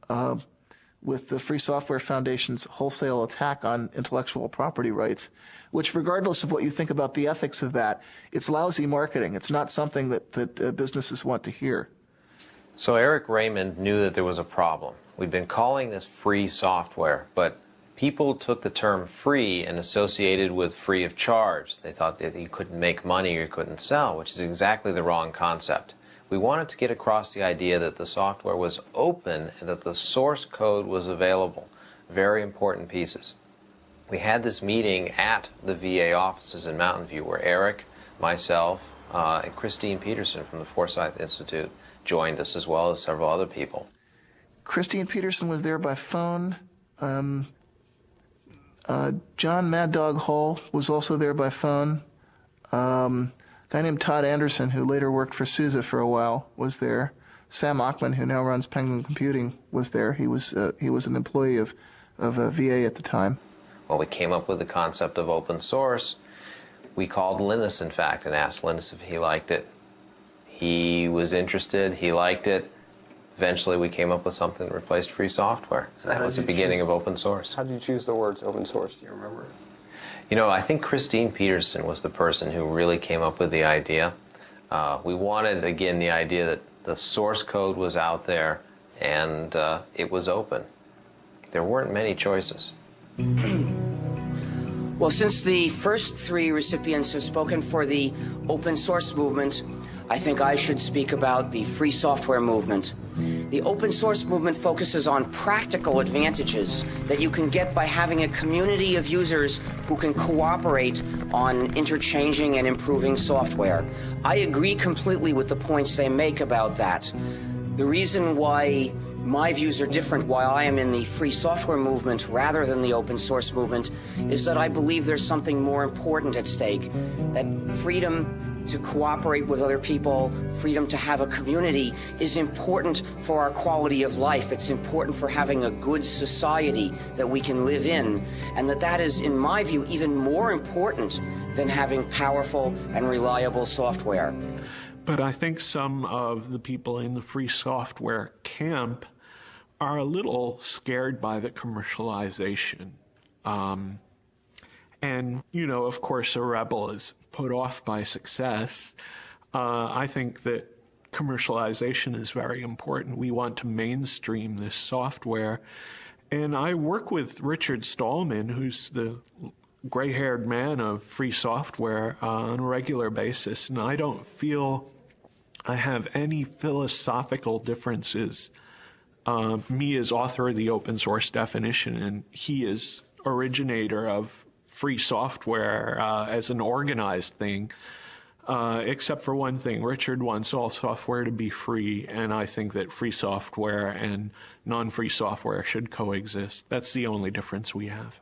the Free Software Foundation's wholesale attack on intellectual property rights, which, regardless of what you think about the ethics of that, it's lousy marketing. It's not something that businesses want to hear. So Eric Raymond knew that there was a problem. We'd been calling this free software, but people took the term free and associated with free of charge. They thought that you couldn't make money or you couldn't sell, which is exactly the wrong concept. We wanted to get across the idea that the software was open and that the source code was available. Very important pieces. We had this meeting at the VA offices in Mountain View where Eric, myself, and Christine Peterson from the Forsyth Institute joined us, as well as several other people. Christine Peterson was there by phone. John Mad Dog Hull was also there by phone. A guy named Todd Anderson, who later worked for SUSE for a while, was there. Sam Achman, who now runs Penguin Computing, was there. He was an employee of VA at the time. Well, we came up with the concept of open source. We called Linus, in fact, and asked Linus if he liked it. He was interested. He liked it. Eventually, we came up with something that replaced free software. So that was the beginning of open source. How did you choose the words open source? Do you remember? You know, I think Christine Peterson was the person who really came up with the idea. We wanted, again, the idea that the source code was out there and it was open. There weren't many choices. Well, since the first three recipients have spoken for the open source movement, I think I should speak about the free software movement. The open source movement focuses on practical advantages that you can get by having a community of users who can cooperate on interchanging and improving software. I agree completely with the points they make about that. The reason why my views are different, why I am in the free software movement rather than the open source movement, is that I believe there's something more important at stake, that freedom to cooperate with other people, freedom to have a community is important for our quality of life. It's important for having a good society that we can live in, and that is, in my view, even more important than having powerful and reliable software. But I think some of the people in the free software camp are a little scared by the commercialization. And, you know, of course, a rebel is put off by success. I think that commercialization is very important. We want to mainstream this software. And I work with Richard Stallman, who's the gray-haired man of free software, on a regular basis, and I don't feel I have any philosophical differences. Me as author of the open source definition, and he is originator of free software as an organized thing, except for one thing. Richard wants all software to be free, and I think that free software and non-free software should coexist. That's the only difference we have.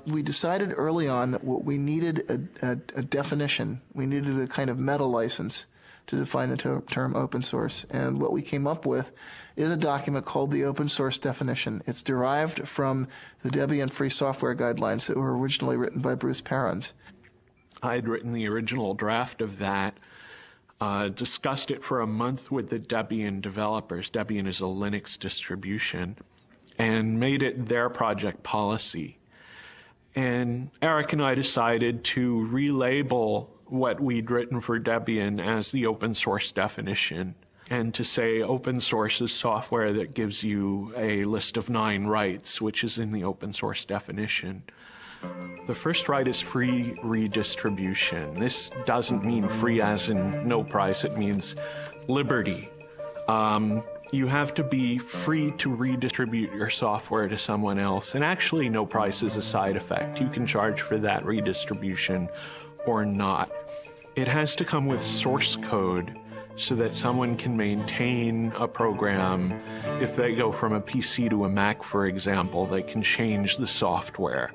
we decided early on that what we needed a definition. We needed a kind of meta license to define the term open source. And what we came up with is a document called the Open Source Definition. It's derived from the Debian Free Software Guidelines that were originally written by Bruce Perens. I had written the original draft of that, discussed it for a month with the Debian developers. Debian is a Linux distribution, and made it their project policy. And Eric and I decided to relabel what we'd written for Debian as the open source definition, and to say open source is software that gives you a list of 9 rights, which is in the open source definition. The first right is free redistribution. This doesn't mean free as in no price, it means liberty. You have to be free to redistribute your software to someone else, and actually no price is a side effect. You can charge for that redistribution or not. It has to come with source code so that someone can maintain a program. If they go from a PC to a Mac, for example, they can change the software.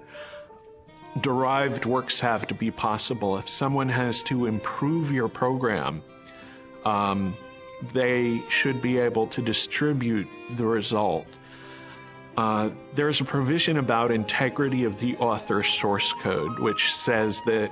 Derived works have to be possible. If someone has to improve your program, they should be able to distribute the result. There's a provision about integrity of the author's source code, which says that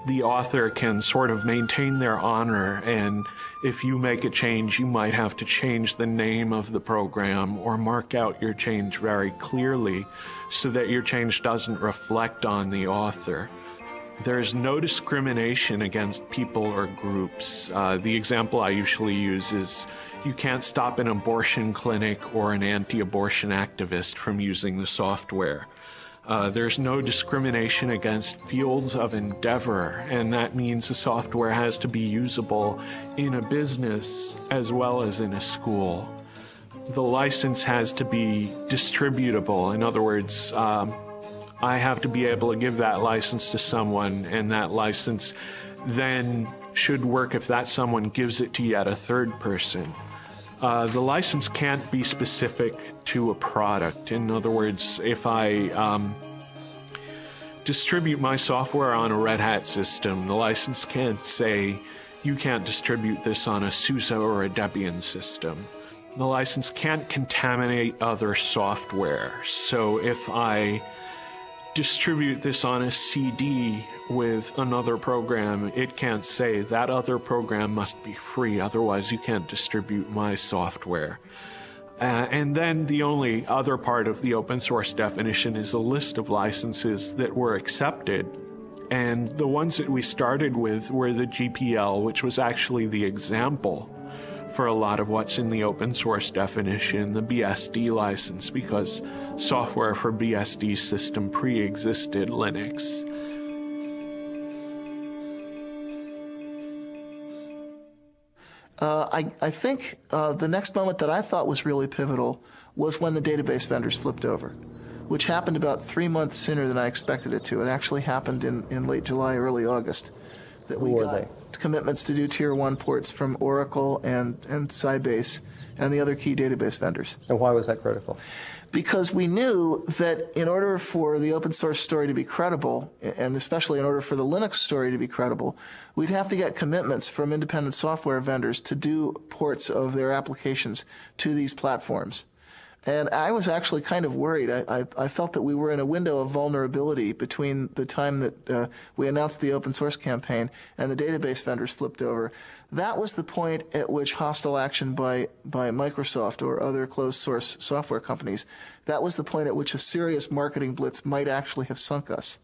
the author can sort of maintain their honor, and if you make a change, you might have to change the name of the program or mark out your change very clearly so that your change doesn't reflect on the author. There's no discrimination against people or groups. The example I usually use is you can't stop an abortion clinic or an anti-abortion activist from using the software. There's no discrimination against fields of endeavor, and that means the software has to be usable in a business as well as in a school. The license has to be distributable. In other words, I have to be able to give that license to someone, and that license then should work if that someone gives it to yet a third person. The license can't be specific to a product. In other words, if I distribute my software on a Red Hat system, the license can't say, you can't distribute this on a SUSE or a Debian system. The license can't contaminate other software. So if I distribute this on a CD with another program, it can't say that other program must be free, otherwise you can't distribute my software. And then the only other part of the open source definition is a list of licenses that were accepted. And the ones that we started with were the GPL, which was actually the example for a lot of what's in the open source definition, the BSD license, because software for BSD system pre-existed Linux. I think the next moment that I thought was really pivotal was when the database vendors flipped over, which happened about 3 months sooner than I expected it to. It actually happened in late July, early August. That we got commitments to do Tier 1 ports from Oracle and Sybase and the other key database vendors. And why was that critical? Because we knew that in order for the open source story to be credible, and especially in order for the Linux story to be credible, we'd have to get commitments from independent software vendors to do ports of their applications to these platforms. And I was actually kind of worried. I felt that we were in a window of vulnerability between the time that we announced the open source campaign and the database vendors flipped over. That was the point at which hostile action by Microsoft or other closed source software companies, that was the point at which a serious marketing blitz might actually have sunk us.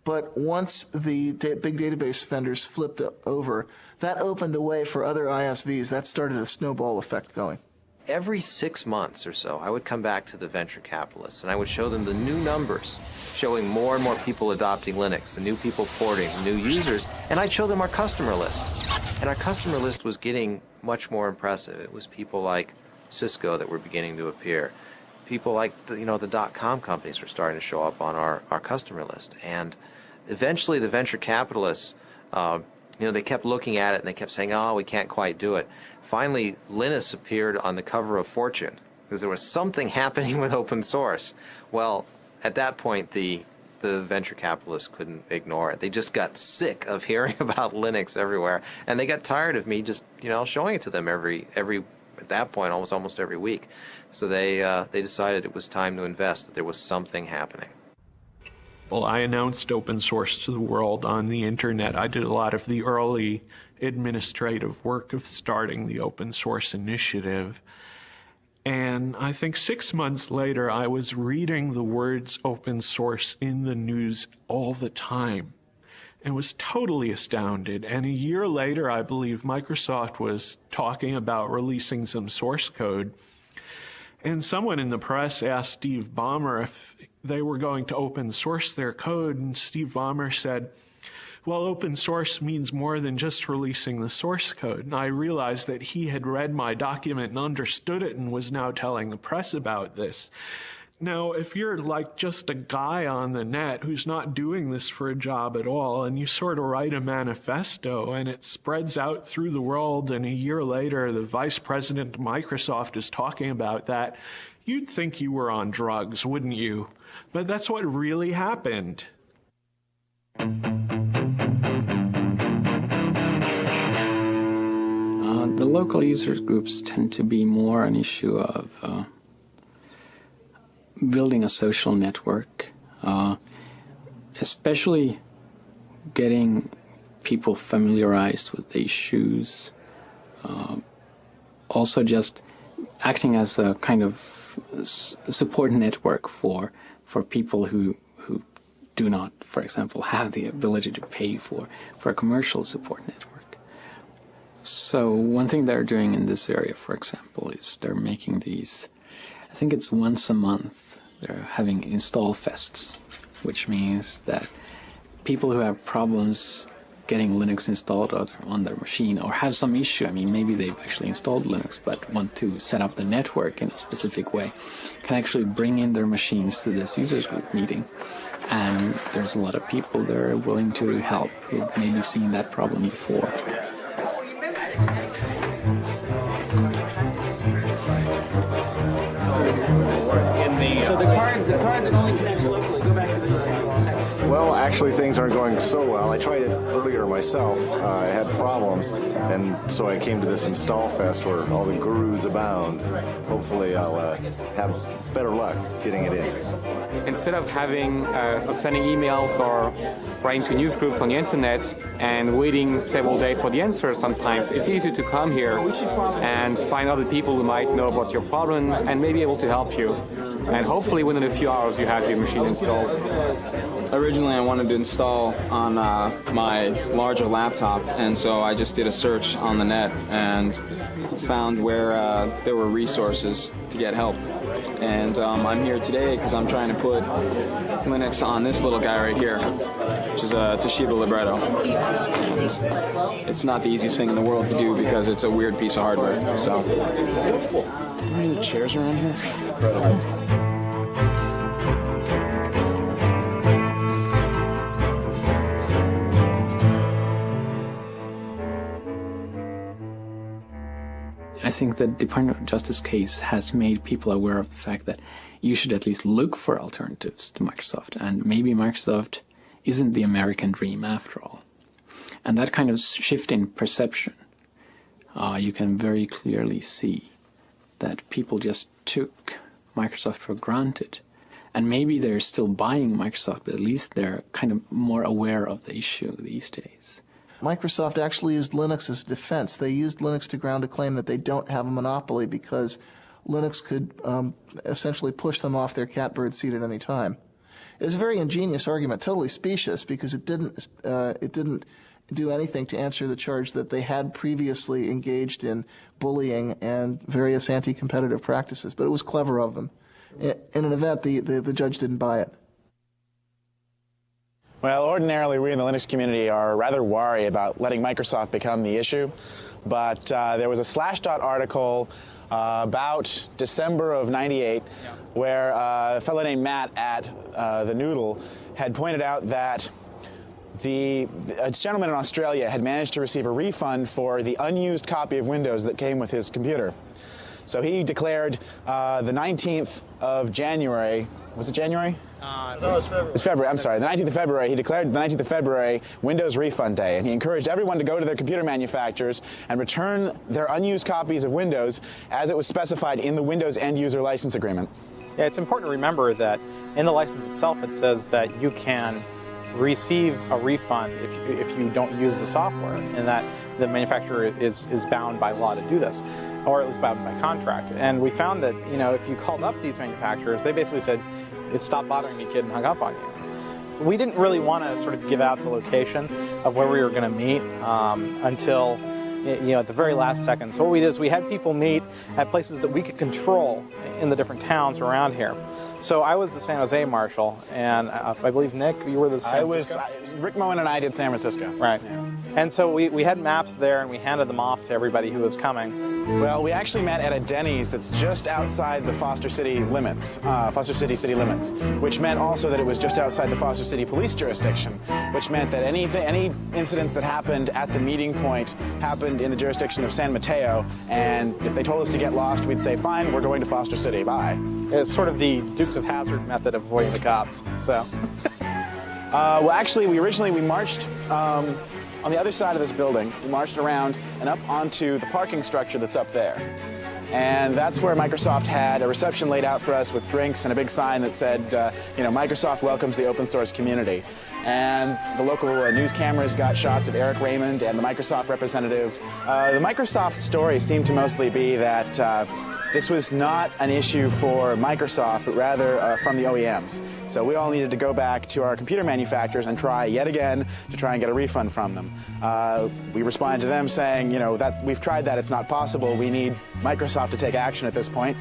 But once the big database vendors flipped over, that opened the way for other ISVs. That started a snowball effect going. Every 6 months or so, I would come back to the venture capitalists and I would show them the new numbers, showing more and more people adopting Linux, the new people porting, the new users, and I'd show them our customer list. And our customer list was getting much more impressive. It was people like Cisco that were beginning to appear. People like, the .com companies were starting to show up on our customer list. And eventually the venture capitalists, they kept looking at it and they kept saying, oh, we can't quite do it. Finally, Linus appeared on the cover of Fortune because there was something happening with open source. Well, at that point, the the venture capitalists couldn't ignore it. They just got sick of hearing about Linux everywhere, and they got tired of me just, showing it to them every at that point almost every week. So they decided it was time to invest, that there was something happening. Well, I announced open source to the world on the internet. I did a lot of the early administrative work of starting the open source initiative. And I think 6 months later, I was reading the words open source in the news all the time and was totally astounded. And a year later, I believe Microsoft was talking about releasing some source code. And someone in the press asked Steve Ballmer if they were going to open source their code. And Steve Ballmer said, well, open source means more than just releasing the source code. And I realized that he had read my document and understood it and was now telling the press about this. Now, if you're like just a guy on the net who's not doing this for a job at all, and you sort of write a manifesto and it spreads out through the world, and a year later the vice president of Microsoft is talking about that, you'd think you were on drugs, wouldn't you? But that's what really happened. The local user groups tend to be more an issue of building a social network, especially getting people familiarized with the issues, also just acting as a kind of support network for people who do not, for example, have the ability to pay for a commercial support network. So one thing they're doing in this area, for example, is they're making these, I think it's once a month, they're having install fests, which means that people who have problems getting Linux installed on their machine or have some issue, I mean, maybe they've actually installed Linux but want to set up the network in a specific way, can actually bring in their machines to this users group meeting. And there's a lot of people there willing to help who've maybe seen that problem before. So the card that only connects locally, go back to this thing. Well, actually things aren't going so well. I tried it earlier myself. I had problems, and so I came to this install fest where all the gurus abound. Hopefully I'll have better luck getting it in. Instead of sending emails or writing to news groups on the internet and waiting several days for the answer, sometimes it's easy to come here and find other people who might know about your problem and may be able to help you. And hopefully within a few hours you have your machine installed. Originally I wanted to install on my larger laptop, and so I just did a search on the net and found where there were resources to get help. And I'm here today because I'm trying to put Linux on this little guy right here, which is a Toshiba Libretto. And it's not the easiest thing in the world to do because it's a weird piece of hardware. So, are there any chairs around here? I think the Department of Justice case has made people aware of the fact that you should at least look for alternatives to Microsoft, and maybe Microsoft isn't the American dream after all. And that kind of shift in perception, you can very clearly see that people just took Microsoft for granted. And maybe they're still buying Microsoft, but at least they're kind of more aware of the issue these days. Microsoft actually used Linux as defense. They used Linux to ground a claim that they don't have a monopoly because Linux could essentially push them off their catbird seat at any time. It was a very ingenious argument, totally specious, because it didn't do anything to answer the charge that they had previously engaged in bullying and various anti-competitive practices. But it was clever of them. In an event, the judge didn't buy it. Well, ordinarily we in the Linux community are rather wary about letting Microsoft become the issue, but there was a Slashdot article about December of '98 where a fellow named Matt at the Noodle had pointed out that a gentleman in Australia had managed to receive a refund for the unused copy of Windows that came with his computer. So he declared the 19th of January, was it January? No, it's February. It's February, I'm sorry. The 19th of February, he declared the 19th of February Windows Refund Day, and he encouraged everyone to go to their computer manufacturers and return their unused copies of Windows as it was specified in the Windows End User License Agreement. Yeah, it's important to remember that in the license itself it says that you can receive a refund if you don't use the software, and that the manufacturer is bound by law to do this, or at least bound by contract. And we found that, you know, if you called up these manufacturers, they basically said, "It's stop bothering me, kid," and hung up on you. We didn't really want to sort of give out the location of where we were going to meet until, you know, at the very last second. So what we did is we had people meet at places that we could control in the different towns around here. So I was the San Jose marshal, and I believe, Nick, you were the San Francisco? Rick Moen and I did San Francisco. Right. Yeah. And so we had maps there, and we handed them off to everybody who was coming. Well, we actually met at a Denny's that's just outside the Foster City limits, Foster City limits, which meant also that it was just outside the Foster City police jurisdiction, which meant that any incidents that happened at the meeting point happened in the jurisdiction of San Mateo, and if they told us to get lost, we'd say, fine, we're going to Foster City, bye. It's sort of the Dukes of Hazzard method of avoiding the cops, so. Well, actually, we marched on the other side of this building. We marched around and up onto the parking structure that's up there. And that's where Microsoft had a reception laid out for us with drinks and a big sign that said, you know, Microsoft welcomes the open source community. And the local news cameras got shots of Eric Raymond and the Microsoft representative. The Microsoft story seemed to mostly be that this was not an issue for Microsoft, but rather from the OEMs. So we all needed to go back to our computer manufacturers and try yet again to try and get a refund from them. We responded to them saying, you know, we've tried that, it's not possible. We need Microsoft to take action at this point.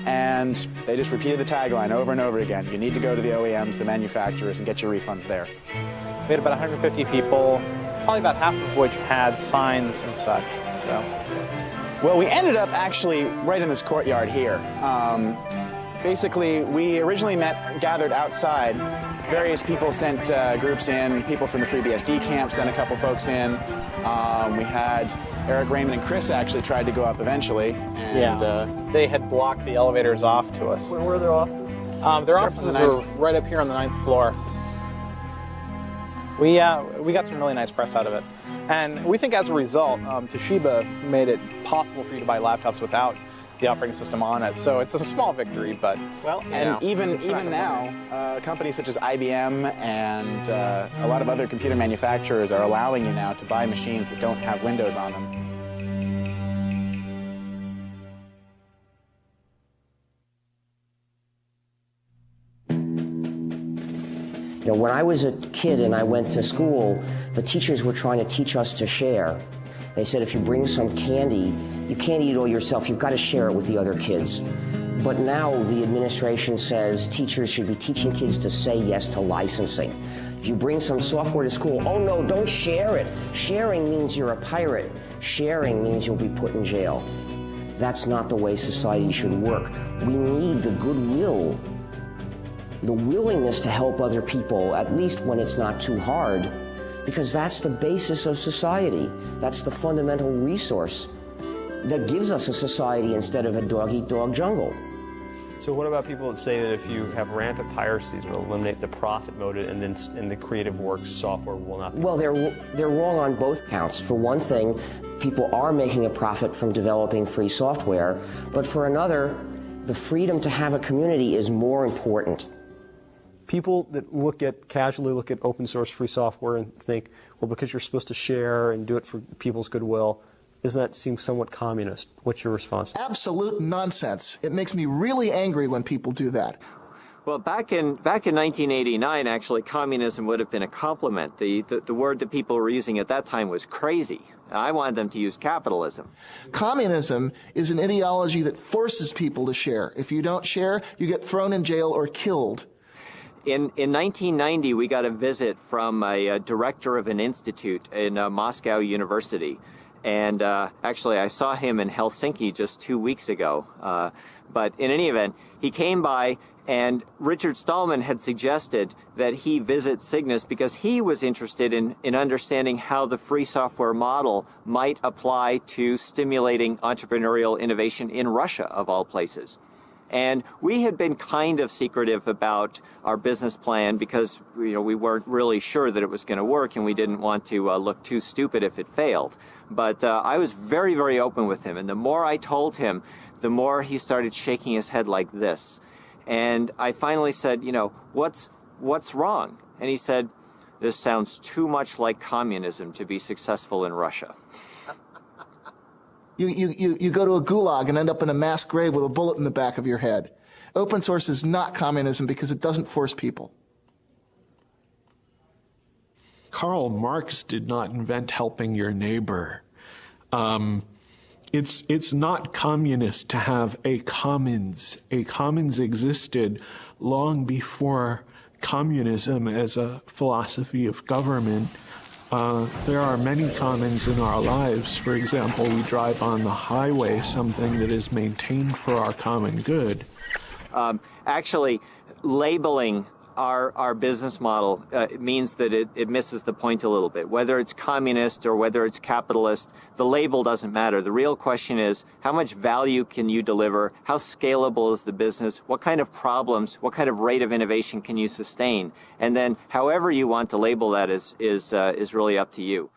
And they just repeated the tagline over and over again. You need to go to the OEMs, the manufacturers, and get your refunds there. We had about 150 people, probably about half of which had signs and such, so. Well, we ended up actually right in this courtyard here. Basically, we originally gathered outside. Various people sent groups in. People from the FreeBSD camp sent a couple folks in. We had Eric Raymond and Chris actually tried to go up eventually. And, they had blocked the elevators off to us. Where were their offices? Their offices are right up here on the 9th floor. We got some really nice press out of it. And we think as a result, Toshiba made it possible for you to buy laptops without the operating system on it. So it's a small victory, but well, and even now, companies such as IBM and a lot of other computer manufacturers are allowing you now to buy machines that don't have Windows on them. You know, when I was a kid and I went to school, the teachers were trying to teach us to share. They said if you bring some candy, you can't eat it all yourself, you've got to share it with the other kids. But now the administration says teachers should be teaching kids to say yes to licensing. If you bring some software to school, oh no, don't share it. Sharing means you're a pirate. Sharing means you'll be put in jail. That's not the way society should work. We need the goodwill, the willingness to help other people, at least when it's not too hard, because that's the basis of society. That's the fundamental resource that gives us a society instead of a dog-eat-dog jungle. So what about people that say that if you have rampant piracy, it will eliminate the profit motive, and then in the creative works, software will not be? Well, they're wrong on both counts. For one thing, people are making a profit from developing free software, but for another, the freedom to have a community is more important. People that casually look at open source free software and think, well, because you're supposed to share and do it for people's goodwill, doesn't that seem somewhat communist? What's your response? Absolute nonsense. It makes me really angry when people do that. Well, back in 1989, actually, communism would have been a compliment. The word that people were using at that time was crazy. I wanted them to use capitalism. Communism is an ideology that forces people to share. If you don't share, you get thrown in jail or killed. In 1990, we got a visit from a director of an institute in Moscow University. And actually, I saw him in Helsinki just 2 weeks ago. But in any event, he came by, and Richard Stallman had suggested that he visit Cygnus because he was interested in understanding how the free software model might apply to stimulating entrepreneurial innovation in Russia, of all places. And we had been kind of secretive about our business plan because we weren't really sure that it was going to work, and we didn't want to look too stupid if it failed. But I was very, very open with him, and the more I told him, the more he started shaking his head like this. And I finally said, what's wrong? And he said, this sounds too much like communism to be successful in Russia. You go to a gulag and end up in a mass grave with a bullet in the back of your head. Open source is not communism because it doesn't force people. Karl Marx did not invent helping your neighbor. It's not communist to have a commons. A commons existed long before communism as a philosophy of government. There are many commons in our lives. For example, we drive on the highway, something that is maintained for our common good. Actually, labeling our business model means that it misses the point a little bit. Whether it's communist or whether it's capitalist, the label doesn't matter. The real question is, how much value can you deliver? How scalable is the business? What kind of problems, what kind of rate of innovation can you sustain? And then however you want to label that is really up to you.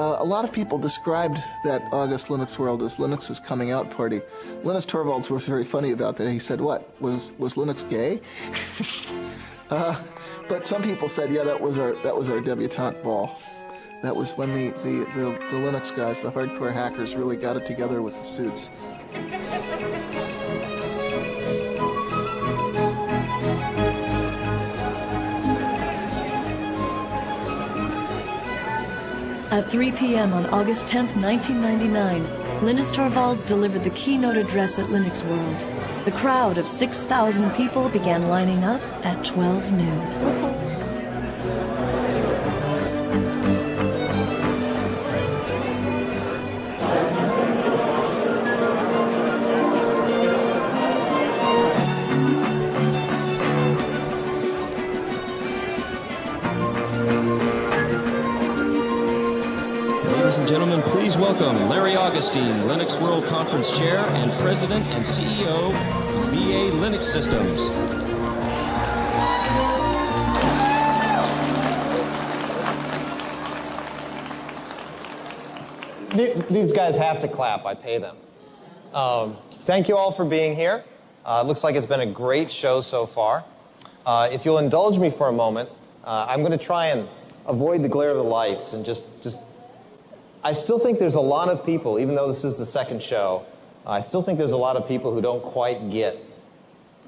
A lot of people described that August Linux World as Linux's coming out party. Linus Torvalds was very funny about that. He said, what, was Linux gay? But some people said, yeah, that was our debutante ball. That was when the Linux guys, the hardcore hackers, really got it together with the suits. At 3 p.m. on August 10th, 1999, Linus Torvalds delivered the keynote address at Linux World. The crowd of 6,000 people began lining up at 12 noon. Gentlemen, please welcome Larry Augustine, Linux World Conference Chair and President and CEO of VA Linux Systems. These guys have to clap. I pay them. Thank you all for being here. It looks like it's been a great show so far. If you'll indulge me for a moment, I'm going to try and avoid the glare of the lights and just I still think there's a lot of people, even though this is the second show, I still think there's a lot of people who don't quite get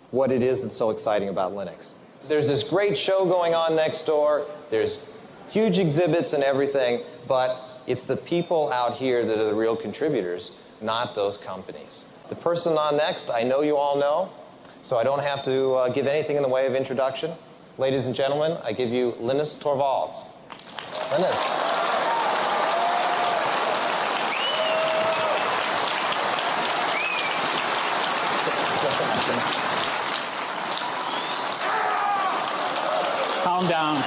what it is that's so exciting about Linux. There's this great show going on next door, there's huge exhibits and everything, but it's the people out here that are the real contributors, not those companies. The person on next, I know you all know, so I don't have to give anything in the way of introduction. Ladies and gentlemen, I give you Linus Torvalds. Linus. Calm down.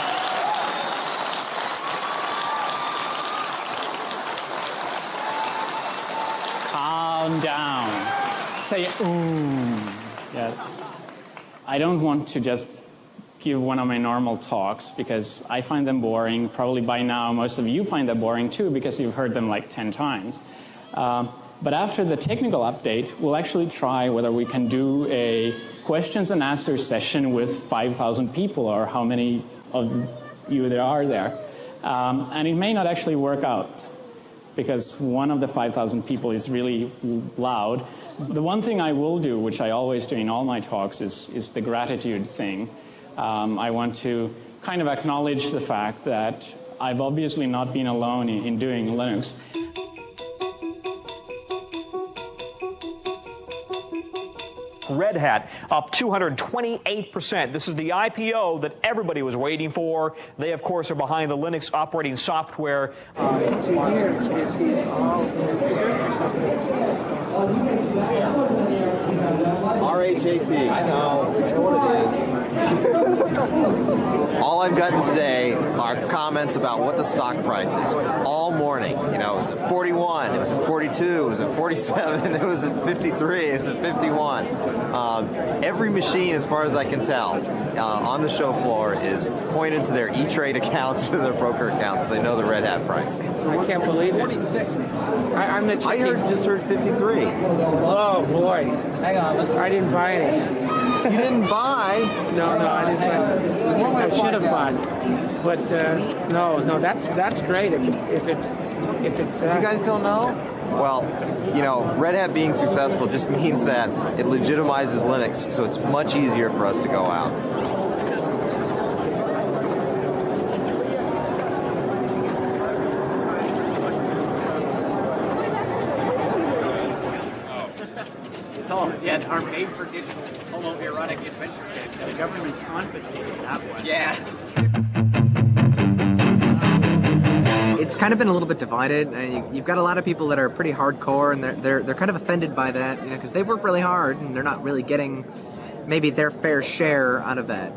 Calm down. Say yes. I don't want to just give one of my normal talks because I find them boring. Probably by now most of you find them boring too because you've heard them like 10 times. But after the technical update, we'll actually try whether we can do a questions and answers session with 5,000 people or how many of you there are there. And it may not actually work out. because one of the 5,000 people is really loud. The one thing I will do, which I always do in all my talks, is the gratitude thing. I want to kind of acknowledge the fact that I've obviously not been alone in doing Linux. Red Hat up 228%. This is the IPO that everybody was waiting for. They, of course, are behind the Linux operating software. RHAT. I know what it is. All I've gotten today are comments about what the stock price is all morning. You know, is it 41? Was it 42? Was it 47? It was at 53? Is it 51? Every machine, as far as I can tell, on the show floor is pointed to their E-Trade accounts and their broker accounts. They know the Red Hat price. I can't believe it. 46. I just heard 53. Oh boy! Hang on, I didn't buy any. You didn't buy? No, I didn't buy. I should have bought, but no. That's great if it's that. You guys don't know? Well, you know, Red Hat being successful just means that it legitimizes Linux, so it's much easier for us to go out. Yeah, our made-for-digital homoerotic adventure games. The government confiscated that one. Yeah. It's kind of been a little bit divided. You've got a lot of people that are pretty hardcore, and they're kind of offended by that, you know, because they've worked really hard and they're not really getting maybe their fair share out of that.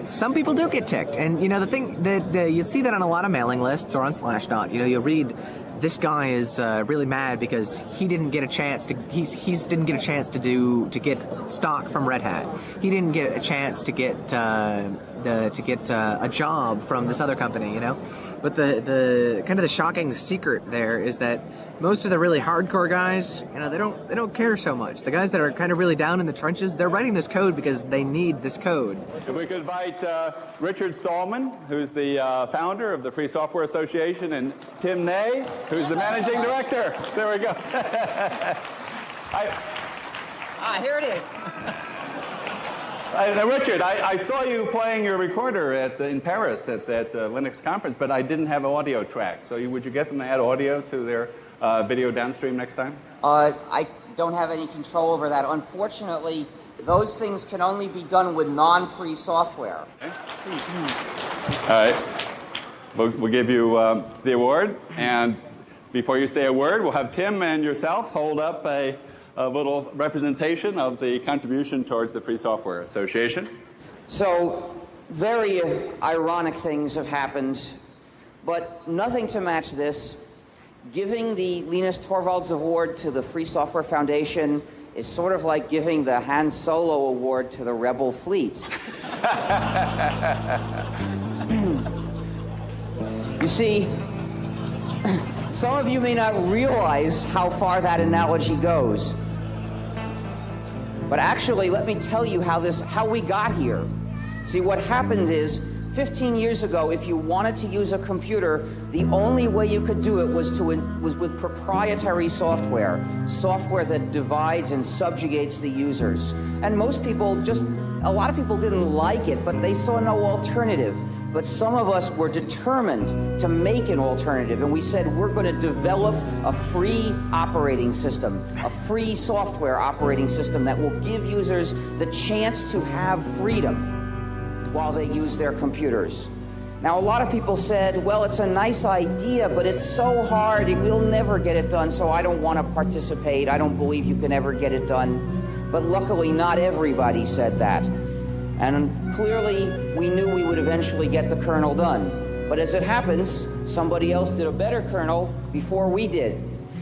Some people do get ticked, and you know the thing that you see that on a lot of mailing lists or on Slashdot. You know, you'll read, this guy is really mad because he didn't get a chance to didn't get a chance to get stock from Red Hat. He didn't get a chance to get a job from this other company, you know. But the kind of the shocking secret there is that most of the really hardcore guys, you know, they don't care so much. The guys that are kind of really down in the trenches, they're writing this code because they need this code. If we could invite Richard Stallman, who's the founder of the Free Software Association, and Tim Ney, who's the managing director. There we go. Here it is. Richard, I saw you playing your recorder in Paris at that Linux conference, but I didn't have an audio track. So would you get them to add audio to their video downstream next time? I don't have any control over that. Unfortunately, those things can only be done with non-free software. Okay. All right. We'll give you the award. And before you say a word, we'll have Tim and yourself hold up a little representation of the contribution towards the Free Software Association. So, very ironic things have happened, but nothing to match this. Giving the Linus Torvalds Award to the Free Software Foundation is sort of like giving the Han Solo Award to the Rebel Fleet. You see, some of you may not realize how far that analogy goes. But actually, let me tell you how we got here. See, what happened is, 15 years ago, if you wanted to use a computer, the only way you could do it was with proprietary software that divides and subjugates the users. And most people a lot of people didn't like it, but they saw no alternative. But some of us were determined to make an alternative, and we said we're going to develop a free operating system, a free software operating system that will give users the chance to have freedom while they use their computers. Now, a lot of people said, well, it's a nice idea, but it's so hard, we'll never get it done, so I don't want to participate. I don't believe you can ever get it done. But luckily, not everybody said that. And clearly, we knew we would eventually get the kernel done. But as it happens, somebody else did a better kernel before we did.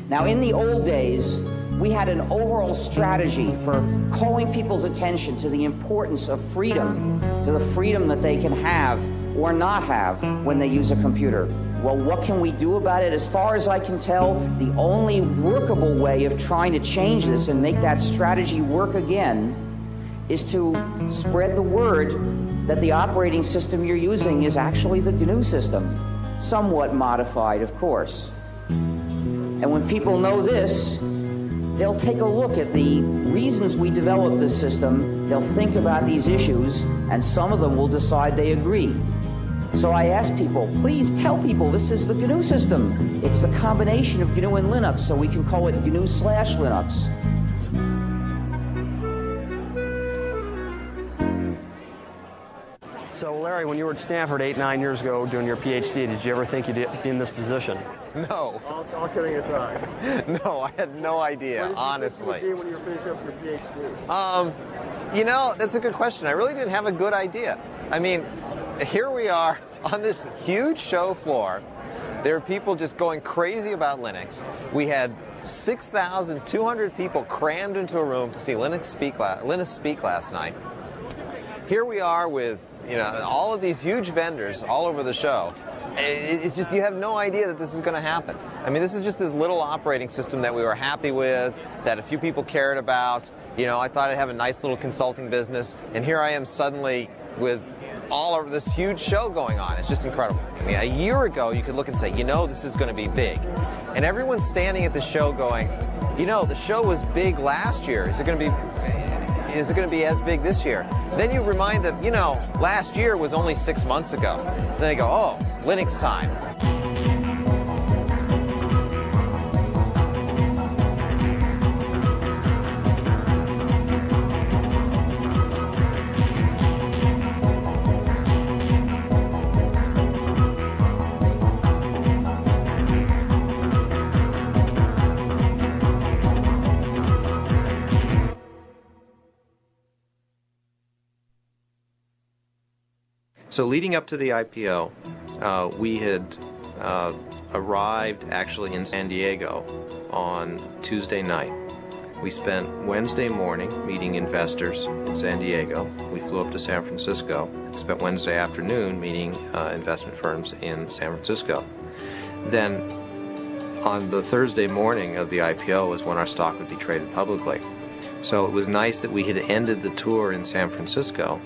Now, in the old days, we had an overall strategy for calling people's attention to the importance of freedom, to the freedom that they can have or not have when they use a computer. Well, what can we do about it? As far as I can tell, the only workable way of trying to change this and make that strategy work again is to spread the word that the operating system you're using is actually the GNU system, somewhat modified, of course. And when people know this, they'll take a look at the reasons we developed this system, they'll think about these issues, and some of them will decide they agree. So I ask people, please tell people this is the GNU system. It's the combination of GNU and Linux, so we can call it GNU/Linux. So Larry, when you were at Stanford 8-9 years ago doing your PhD, did you ever think you'd be in this position? No. All kidding aside. No, I had no idea, honestly. What did you think you would be when you were finishing up your PhD? You know, that's a good question. I really didn't have a good idea. I mean, here we are on this huge show floor. There are people just going crazy about Linux. We had 6,200 people crammed into a room to see Linux speak last night. Here we are with, you know, all of these huge vendors all over the show. It's just, you have no idea that this is going to happen. I mean, this is just this little operating system that we were happy with, that a few people cared about. You know, I thought I'd have a nice little consulting business, and here I am suddenly with all of this huge show going on. It's just incredible. I mean, a year ago, you could look and say, you know, this is going to be big. And everyone's standing at the show going, you know, the show was big last year. Is it going to be as big this year? Then you remind them, you know, last year was only 6 months ago. Then they go, oh, Linux time. So leading up to the IPO, we had arrived actually in San Diego on Tuesday night. We spent Wednesday morning meeting investors in San Diego. We flew up to San Francisco, spent Wednesday afternoon meeting investment firms in San Francisco. Then on the Thursday morning of the IPO was when our stock would be traded publicly. So it was nice that we had ended the tour in San Francisco,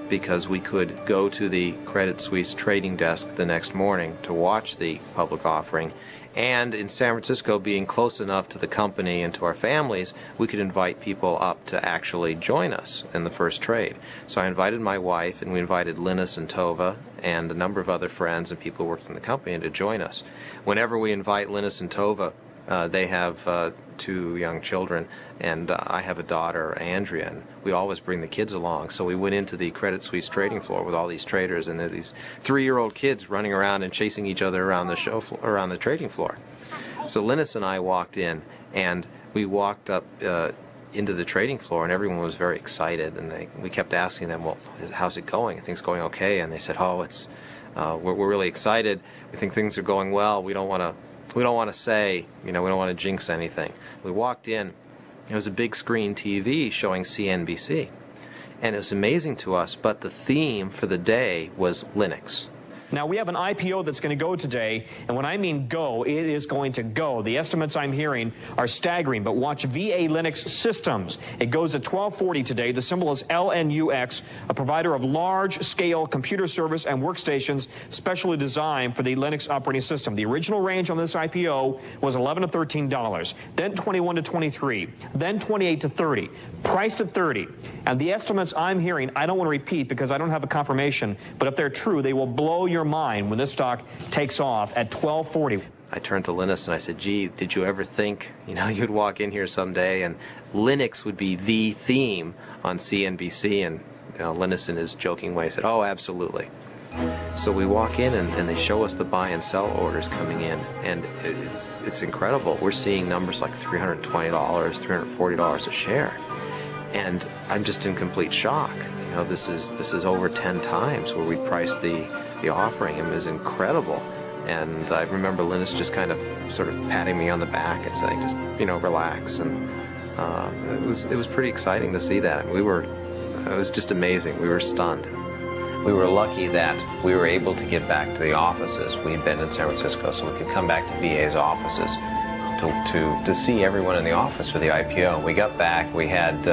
because we could go to the Credit Suisse trading desk the next morning to watch the public offering. And in San Francisco, being close enough to the company and to our families, we could invite people up to actually join us in the first trade. So I invited my wife, and we invited Linus and Tova and a number of other friends and people who worked in the company to join us. Whenever we invite Linus and Tova, they have 2 young children, and I have a daughter, Andrea, and we always bring the kids along. So we went into the Credit Suisse trading floor with all these traders, and there are these 3-year-old kids running around and chasing each other around the show around the trading floor. So Linus and I walked in, and we walked up into the trading floor, and everyone was very excited, and we kept asking them, well, how's it going? Are things going okay? And they said, oh, we're really excited. We think things are going well. We don't want to say, you know, we don't want to jinx anything. We walked in, there was a big screen TV showing CNBC, and it was amazing to us, but the theme for the day was Linux. Now, we have an IPO that's going to go today, and when I mean go, it is going to go. The estimates I'm hearing are staggering, but watch VA Linux Systems. It goes at 1240 today. The symbol is LNUX, a provider of large-scale computer service and workstations specially designed for the Linux operating system. The original range on this IPO was $11 to $13, then $21 to $23, then $28 to $30, priced at $30. And the estimates I'm hearing, I don't want to repeat because I don't have a confirmation, but if they're true, they will blow your mind when this stock takes off at 1240. I turned to Linus and I said, gee, did you ever think, you know, you'd walk in here someday and Linux would be the theme on CNBC? And you know, Linus in his joking way said, oh, absolutely. So we walk in and they show us the buy and sell orders coming in, and it's incredible. We're seeing numbers like $320, $340 a share. And I'm just in complete shock. You know, this is over 10 times where we priced the offering. It was incredible. And I remember Linus just kind of sort of patting me on the back and saying, just, you know, relax. And it was pretty exciting to see that. It was just amazing. We were stunned. We were lucky that we were able to get back to the offices. We'd been in San Francisco, so we could come back to VA's offices to see everyone in the office for the IPO. We got back, we had,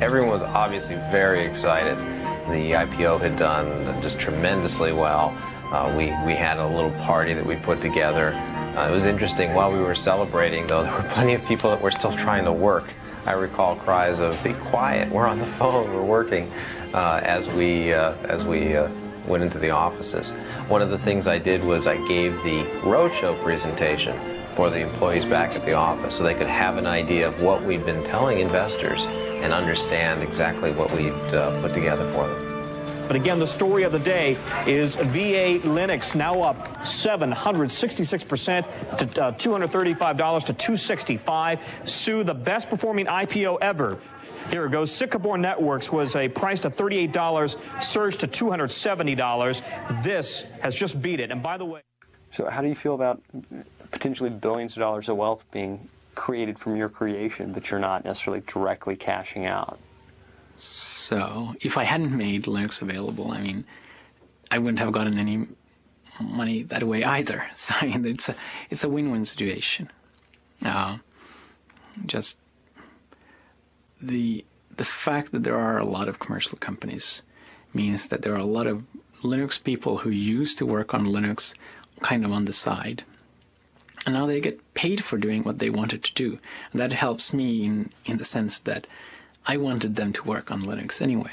everyone was obviously very excited. The IPO had done just tremendously well. We had a little party that we put together. It was interesting, while we were celebrating, though, there were plenty of people that were still trying to work. I recall cries of, "Be quiet, we're on the phone, we're working," as we went into the offices. One of the things I did was I gave the roadshow presentation for the employees back at the office so they could have an idea of what we'd been telling investors and understand exactly what we'd put together for them. But again, the story of the day is VA Linux now up 766% to $235 to $265. Sue, the best performing IPO ever. Here it goes. Sycamore Networks was priced at $38, surged to $270. This has just beat it. And by the way, so how do you feel about potentially billions of dollars of wealth being created from your creation, but you're not necessarily directly cashing out? So if I hadn't made Linux available, I mean, I wouldn't have gotten any money that way either. So I mean, it's a win-win situation. Just the fact that there are a lot of commercial companies means that there are a lot of Linux people who used to work on Linux kind of on the side. And now they get paid for doing what they wanted to do. And that helps me in the sense that I wanted them to work on Linux anyway.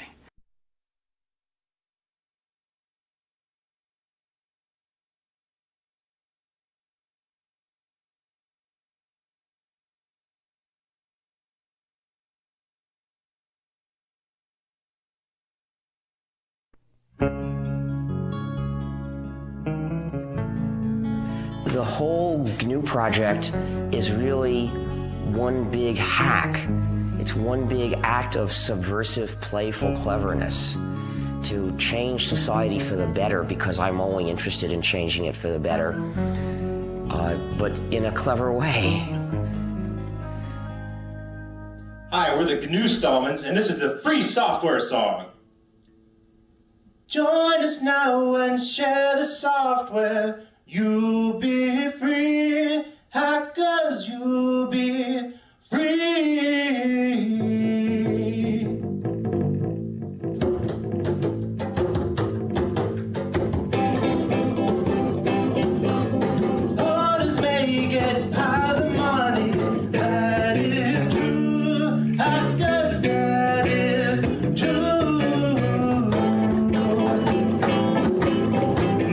The whole GNU project is really one big hack. It's one big act of subversive, playful cleverness to change society for the better, because I'm only interested in changing it for the better, but in a clever way. Hi, we're the GNU Stallmans, and this is the free software song. Join us now and share the software. You'll be free, hackers, you'll be free. Others may get piles of money, that is true. Hackers, that is true.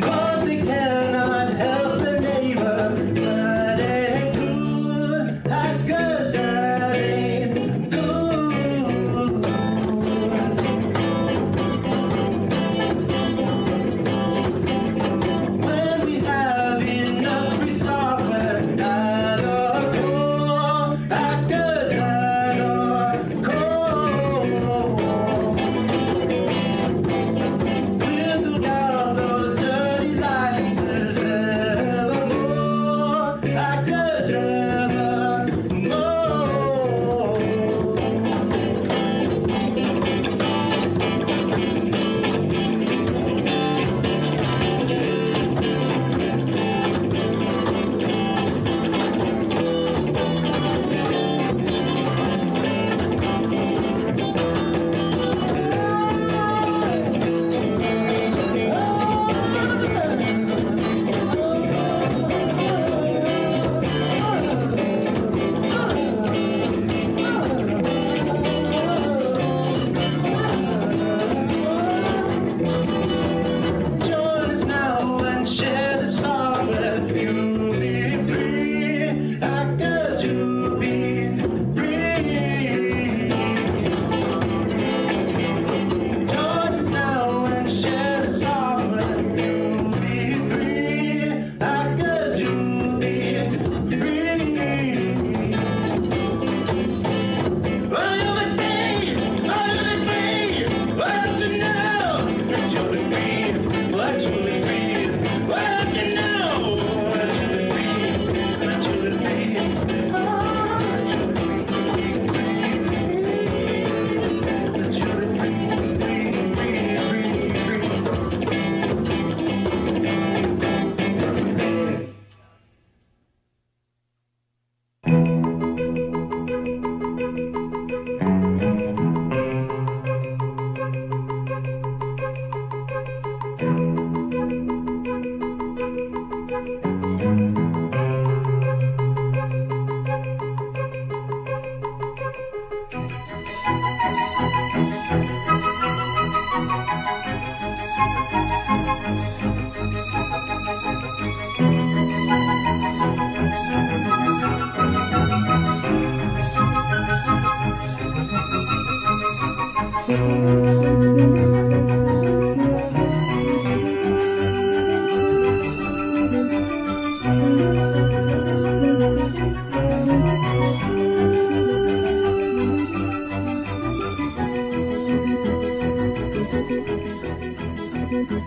But they cannot help their neighbor, that ain't good. Hackers, you.